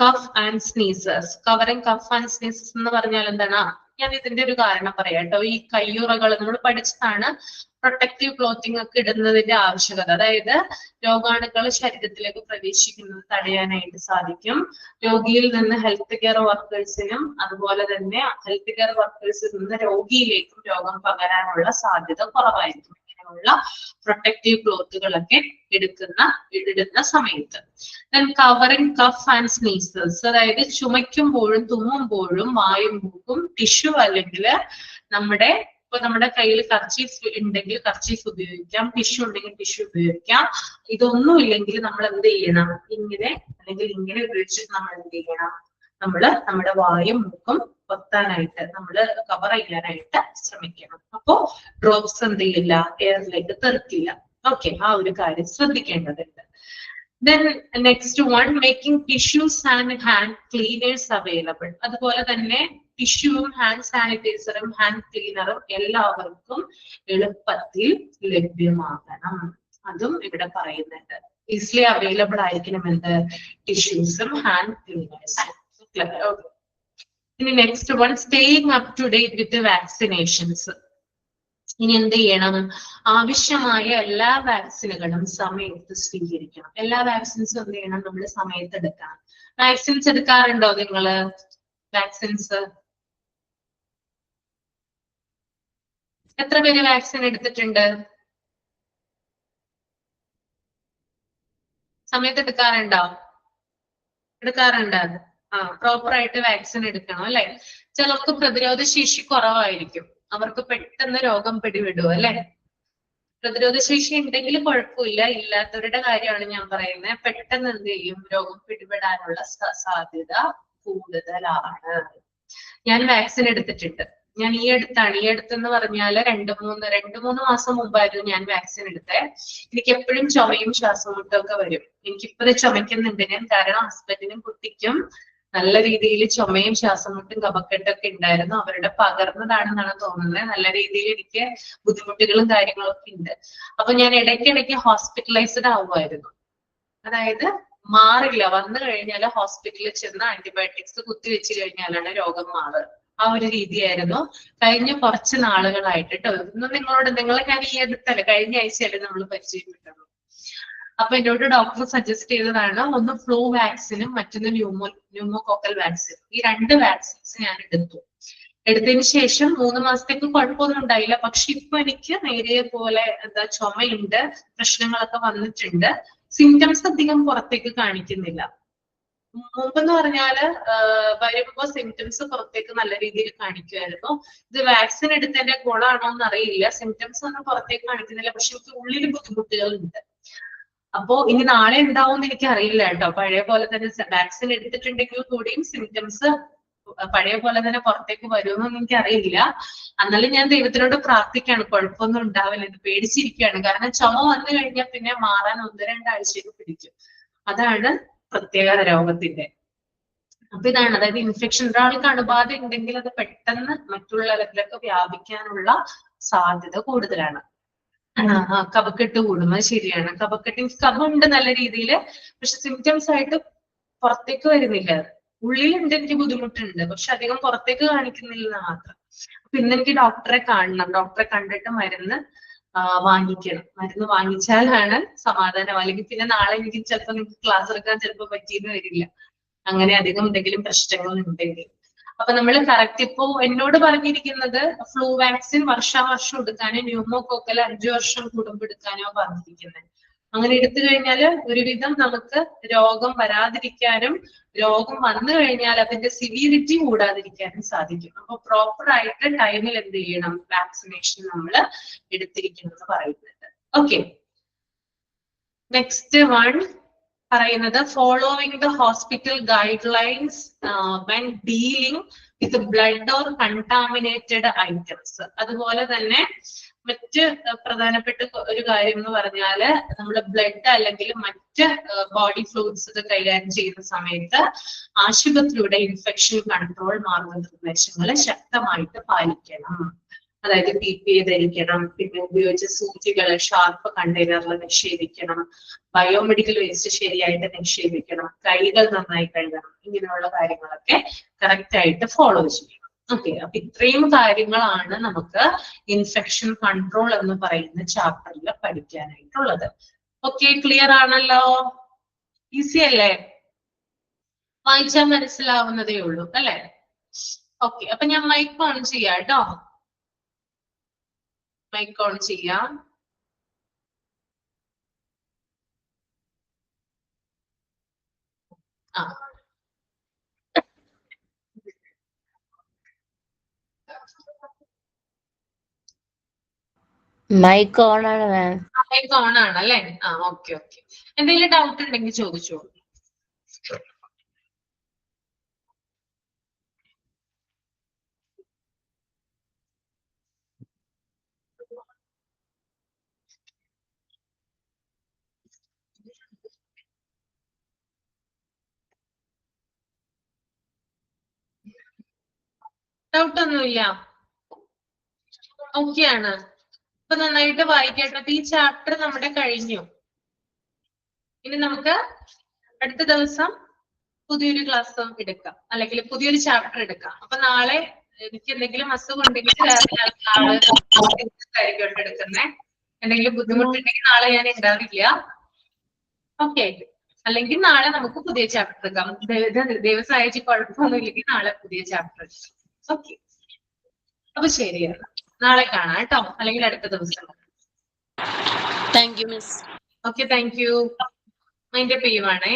cough and sneezes. Covering cough and sneezes എന്ന് പറഞ്ഞാൽ എന്താണ്? ഞാൻ ഇതിന്റെ ഒരു കാരണം പറയാം കേട്ടോ. ഈ കയ്യുറകൾ നമ്മൾ പഠിച്ചതാണ് പ്രൊട്ടക്റ്റീവ് ക്ലോത്തിങ് ഒക്കെ ഇടുന്നതിന്റെ ആവശ്യകത. അതായത് രോഗാണുക്കൾ ശരീരത്തിലേക്ക് പ്രവേശിക്കുന്നത് തടയാനായിട്ട് സാധിക്കും. രോഗിയിൽ നിന്ന് ഹെൽത്ത് കെയർ വർക്കേഴ്സിനും അതുപോലെ തന്നെ ഹെൽത്ത് കെയർ വർക്കേഴ്സിൽ നിന്ന് രോഗിയിലേക്കും രോഗം പകരാനുള്ള സാധ്യത കുറവായിരിക്കും. ഇങ്ങനെയുള്ള അടക്കമുള്ള പ്രൊട്ടക്റ്റീവ് ക്ലോത്തുകളൊക്കെ ഇടുന്ന സമയത്ത്. Then covering cough and sneezes, അതായത് ചുമയ്ക്കുമ്പോഴും തുമ്മുമ്പോഴും വായും മൂക്കും ടിഷ്യൂ അല്ലെങ്കിൽ നമ്മുടെ കയ്യിൽ കർച്ചീഫ് ഉണ്ടെങ്കിൽ കർച്ചീഫ് ഉപയോഗിക്കാം, ടിഷ്യൂ ഉണ്ടെങ്കിൽ ടിഷ്യൂ ഉപയോഗിക്കാം. ഇതൊന്നും ഇല്ലെങ്കിൽ നമ്മൾ എന്ത് ചെയ്യണം, ഇങ്ങനെ അല്ലെങ്കിൽ ഇങ്ങനെ ഉപയോഗിച്ചിട്ട് നമ്മൾ എന്ത് ചെയ്യണം, നമ്മുടെ വായും മൂക്കും പൊത്താനായിട്ട് കവർ ചെയ്യാനായിട്ട് ശ്രമിക്കണം. അപ്പോ ഡ്രോപ്സ് എന്ത് ചെയ്യില്ല, എയറിലേക്ക് തെറിക്കില്ല. ഓക്കെ, ആ ഒരു കാര്യം ശ്രദ്ധിക്കേണ്ടതുണ്ട്. Then next one, making tissues and hand cleaners available. അതുപോലെ തന്നെ ടിഷ്യൂവും ഹാൻഡ് സാനിറ്റൈസറും ഹാൻഡ് ക്ലീനറും എല്ലാവർക്കും എളുപ്പത്തിൽ ലഭ്യമാകണം. അതും ഇവിടെ പറയുന്നുണ്ട്. ഈസിലി അവൈലബിൾ ആയിരിക്കണം എന്ത്, ടിഷ്യൂസും ഹാൻഡ് ക്ലീനേഴ്സും. ഇനി next one, staying up to date with vaccinations. ഇനി എന്ത് ചെയ്യണം, ആവശ്യമായ എല്ലാ വാക്സിനുകളും സമയത്ത് സ്വീകരിക്കണം. എല്ലാ വാക്സിൻസും എന്ത് ചെയ്യണം, നമ്മൾ സമയത്ത് എടുക്കണം. വാക്സിൻസ് എടുക്കാറുണ്ടോ നിങ്ങള്? വാക്സിൻസ് എത്ര പേര് വാക്സിൻ എടുത്തിട്ടുണ്ട്? സമയത്ത് എടുക്കാറുണ്ടോ? എടുക്കാറുണ്ട്. പ്രോപ്പർ ആയിട്ട് വാക്സിൻ എടുക്കണം അല്ലെ. ചിലർക്ക് പ്രതിരോധ ശേഷി കുറവായിരിക്കും, അവർക്ക് പെട്ടെന്ന് രോഗം പിടിവിടും അല്ലെ. പ്രതിരോധ ശേഷി ഉണ്ടെങ്കിൽ കുഴപ്പമില്ല, ഇല്ലാത്തവരുടെ കാര്യമാണ് ഞാൻ പറയുന്നത്. പെട്ടെന്ന് എന്ത് ചെയ്യും, രോഗം പിടിപെടാനുള്ള സാധ്യത കൂടുതലാണ്. ഞാൻ വാക്സിൻ എടുത്തിട്ടുണ്ട്. ഞാൻ ഈ അടുത്തെന്ന് പറഞ്ഞാല് രണ്ട് മൂന്ന് മാസം മുമ്പായിരുന്നു ഞാൻ വാക്സിൻ എടുത്തത്. എനിക്ക് എപ്പോഴും ചുമയും ശ്വാസമുട്ടും ഒക്കെ വരും. എനിക്കിപ്പോ ചുമക്കുന്നുണ്ട് ഞാൻ, കാരണം ഹസ്ബൻഡിനും കുട്ടിക്കും നല്ല രീതിയിൽ ചുമയും ശ്വാസമുട്ടും കഫക്കെട്ടൊക്കെ ഉണ്ടായിരുന്നു. അവരുടെ പകർന്നതാണെന്നാണ് തോന്നുന്നത്. നല്ല രീതിയിൽ എനിക്ക് ബുദ്ധിമുട്ടുകളും കാര്യങ്ങളൊക്കെ ഉണ്ട്. അപ്പൊ ഞാൻ ഇടയ്ക്കിടയ്ക്ക് ഹോസ്പിറ്റലൈസ്ഡ് ആവുമായിരുന്നു. അതായത് മാറില്ല, വന്നു കഴിഞ്ഞാൽ ഹോസ്പിറ്റലിൽ ചെന്ന് ആന്റിബയോട്ടിക്സ് കുത്തിവെച്ച് കഴിഞ്ഞാലാണ് രോഗം മാറുക. ആ ഒരു രീതിയായിരുന്നു കഴിഞ്ഞ കുറച്ച് നാളുകളായിട്ട് കേട്ടോ. ഇന്ന് നിങ്ങളെ ഞാൻ ഈ അടുത്തല്ല, കഴിഞ്ഞ ആഴ്ചയല്ലേ നമ്മൾ പരിചയപ്പെട്ടുള്ളൂ. അപ്പൊ എന്നോട് ഡോക്ടർ സജസ്റ്റ് ചെയ്തതാണ്, ഒന്ന് ഫ്ലൂ വാക്സിനും മറ്റൊന്ന് ന്യൂമോകോക്കൽ വാക്സിൻ. ഈ 2 വാക്സിൻസ് ഞാൻ എടുത്തതിന് ശേഷം 3 മാസത്തേക്ക് കുഴപ്പമൊന്നും ഉണ്ടായില്ല. പക്ഷെ ഇപ്പൊ എനിക്ക് നേരിയ പോലെ ചുമയുണ്ട്, പ്രശ്നങ്ങളൊക്കെ വന്നിട്ടുണ്ട്. സിംറ്റംസ് അധികം പുറത്തേക്ക് കാണിക്കുന്നില്ല. മുമ്പെന്ന് പറഞ്ഞാല് വരുമ്പോ സിംറ്റംസ് പുറത്തേക്ക് നല്ല രീതിയിൽ കാണിക്കുമായിരുന്നു. ഇത് വാക്സിൻ എടുത്തതിന്റെ ഗുണമാണോ എന്ന് അറിയില്ല. സിംറ്റംസ് ഒന്നും പുറത്തേക്ക് കാണിക്കുന്നില്ല, പക്ഷെ എനിക്ക് ഉള്ളിൽ ബുദ്ധിമുട്ടുകളുണ്ട്. അപ്പോ ഇനി നാളെ ഉണ്ടാവും എനിക്ക് അറിയില്ല കേട്ടോ. പഴയ പോലെ തന്നെ വാക്സിൻ എടുത്തിട്ടുണ്ടെങ്കിൽ കൂടിയും സിംറ്റംസ് പഴയ പോലെ തന്നെ പുറത്തേക്ക് വരുമെന്നൊന്നും എനിക്ക് അറിയില്ല. എന്നാലും ഞാൻ ദൈവത്തിനോട് പ്രാർത്ഥിക്കാണ് കുഴപ്പമൊന്നും ഉണ്ടാവില്ല. ഇത് പേടിച്ചിരിക്കുകയാണ്, കാരണം ചുമ വന്നു കഴിഞ്ഞാൽ പിന്നെ മാറാൻ 1-2 ആഴ്ചയൊക്കെ പിടിക്കും. അതാണ് പ്രത്യേകത രോഗത്തിന്റെ. അപ്പൊ ഇതാണ്, അതായത് ഇൻഫെക്ഷൻ ഒരാൾക്ക് അണുബാധ ഉണ്ടെങ്കിൽ അത് പെട്ടെന്ന് മറ്റുള്ളവരിലൊക്കെ വ്യാപിക്കാനുള്ള സാധ്യത കൂടുതലാണ്. കഫക്കെട്ട് കൂടും, അത് ശരിയാണ്. കഫമുണ്ട് നല്ല രീതിയിൽ, പക്ഷെ സിംറ്റംസ് ആയിട്ട് പുറത്തേക്ക് വരുന്നില്ല. ഉള്ളിലുണ്ട്, എനിക്ക് ബുദ്ധിമുട്ടുണ്ട്, പക്ഷെ അധികം പുറത്തേക്ക് കാണിക്കുന്നില്ലെന്ന് മാത്രം. അപ്പൊ ഇന്ന് എനിക്ക് ഡോക്ടറെ കാണണം. ഡോക്ടറെ കണ്ടിട്ട് മരുന്ന് വാങ്ങിക്കണം. മരുന്ന് വാങ്ങിച്ചാലാണ് സമാധാനം. അല്ലെങ്കിൽ പിന്നെ നാളെ എനിക്ക് ചിലപ്പോൾ നിങ്ങൾക്ക് ക്ലാസ് എടുക്കാൻ ചിലപ്പോൾ പറ്റിയെന്ന് വരില്ല, അങ്ങനെ അധികം എന്തെങ്കിലും പ്രശ്നങ്ങൾ ഉണ്ടെങ്കിൽ. അപ്പൊ നമ്മൾ കറക്റ്റ് ഇപ്പോ എന്നോട് പറഞ്ഞിരിക്കുന്നത് ഫ്ലൂ വാക്സിൻ വർഷാവർഷം എടുക്കാനോ ന്യൂമോകോക്കൽ 5 വർഷം കൂടുമ്പോൾ എടുക്കാനോ പറഞ്ഞിരിക്കുന്നത്. അങ്ങനെ എടുത്തു കഴിഞ്ഞാൽ ഒരുവിധം നമുക്ക് രോഗം വരാതിരിക്കാനും രോഗം വന്നു കഴിഞ്ഞാൽ അതിന്റെ സിവിയറിറ്റി കൂടാതിരിക്കാനും സാധിക്കും. അപ്പൊ പ്രോപ്പർ ആയിട്ട് ടൈമിൽ എന്ത് ചെയ്യണം, വാക്സിനേഷൻ നമ്മൾ എടുത്തിരിക്കുന്നത് പറയുന്നുണ്ട്. ഓക്കെ, നെക്സ്റ്റ് വൺ പറയുന്നത് following the hospital guide lines when dealing with blood or contaminated items. അതുപോലെ തന്നെ മറ്റ് പ്രധാനപ്പെട്ട ഒരു കാര്യം എന്ന് പറഞ്ഞാല് നമ്മള് ബ്ലഡ് അല്ലെങ്കിൽ മറ്റ് ബോഡി ഫ്ലൂയിഡ്സ് ഒക്കെ കൈകാര്യം ചെയ്യുന്ന സമയത്ത് ആശുപത്രിയുടെ ഇൻഫെക്ഷൻ കൺട്രോൾ മാർഗനിർദ്ദേശങ്ങൾ ശക്തമായിട്ട് പാലിക്കണം. അതായത് PPE ധരിക്കണം, പിന്നെ ഉപയോഗിച്ച സൂചികൾ ഷാർപ്പ് കണ്ടെയ്നറിൽ നിക്ഷേപിക്കണം, ബയോമെഡിക്കൽ വേസ്റ്റ് ശരിയായിട്ട് നിക്ഷേപിക്കണം, കൈകൾ നന്നായി കഴുകണം. ഇങ്ങനെയുള്ള കാര്യങ്ങളൊക്കെ കറക്റ്റ് ആയിട്ട് ഫോളോ ചെയ്യണം. ഓക്കെ, അപ്പൊ ഇത്രയും കാര്യങ്ങളാണ് നമുക്ക് ഇൻഫെക്ഷൻ കൺട്രോൾ എന്ന് പറയുന്ന ചാപ്റ്ററിൽ പഠിക്കാനായിട്ടുള്ളത്. ഓക്കെ, ക്ലിയർ ആണല്ലോ? ഈസി അല്ലേ? വായിച്ചാൽ മനസ്സിലാവുന്നതേ ഉള്ളൂ അല്ലെ? ഓക്കെ, അപ്പൊ ഞാൻ മൈക്ക് ഓൺ ചെയ്യാം കേട്ടോ. മൈക്ക് ഓൺ ചെയ്യാം. ആ മൈക്ക് ഓൺ ആണ് മാം. മൈക്ക് ഓൺ ആണ് അല്ലേ? ആ ഓക്കെ ഓക്കെ. എന്തെങ്കിലും ഡൗട്ട് ഉണ്ടെങ്കിൽ ചോദിച്ചോളൂ. ഡൗട്ട് ഒന്നുമില്ല. ഓക്കെ ആണ്. അപ്പൊ നന്നായിട്ട് വായിക്കട്ടെ. ഈ ചാപ്റ്റർ നമ്മുടെ കഴിഞ്ഞു. ഇനി നമുക്ക് അടുത്ത ദിവസം പുതിയൊരു ക്ലാസ് എടുക്കാം, അല്ലെങ്കിൽ പുതിയൊരു ചാപ്റ്റർ എടുക്കാം. അപ്പൊ നാളെ എനിക്ക് എന്തെങ്കിലും അസുഖം ഉണ്ടെങ്കിൽ ആയിരിക്കും എടുക്കുന്നേ. എന്തെങ്കിലും ബുദ്ധിമുട്ടുണ്ടെങ്കിൽ നാളെ ഞാൻ ഉണ്ടാവില്ല. ഓക്കെ. അല്ലെങ്കിൽ നാളെ നമുക്ക് പുതിയ ചാപ്റ്റർ എടുക്കാം. ദിവസം അയച്ച് കുഴപ്പമൊന്നും ഇല്ലെങ്കിൽ നാളെ പുതിയ ചാപ്റ്റർ എടുക്കാം. ഓക്കെ. അപ്പൊ ശരി, നാളെ കാണാം കേട്ടോ, അല്ലെങ്കിൽ അടുത്ത ദിവസം. Thank you, Miss. Okay, thank you. അതിന്റെ പെയ്യുവാണേ.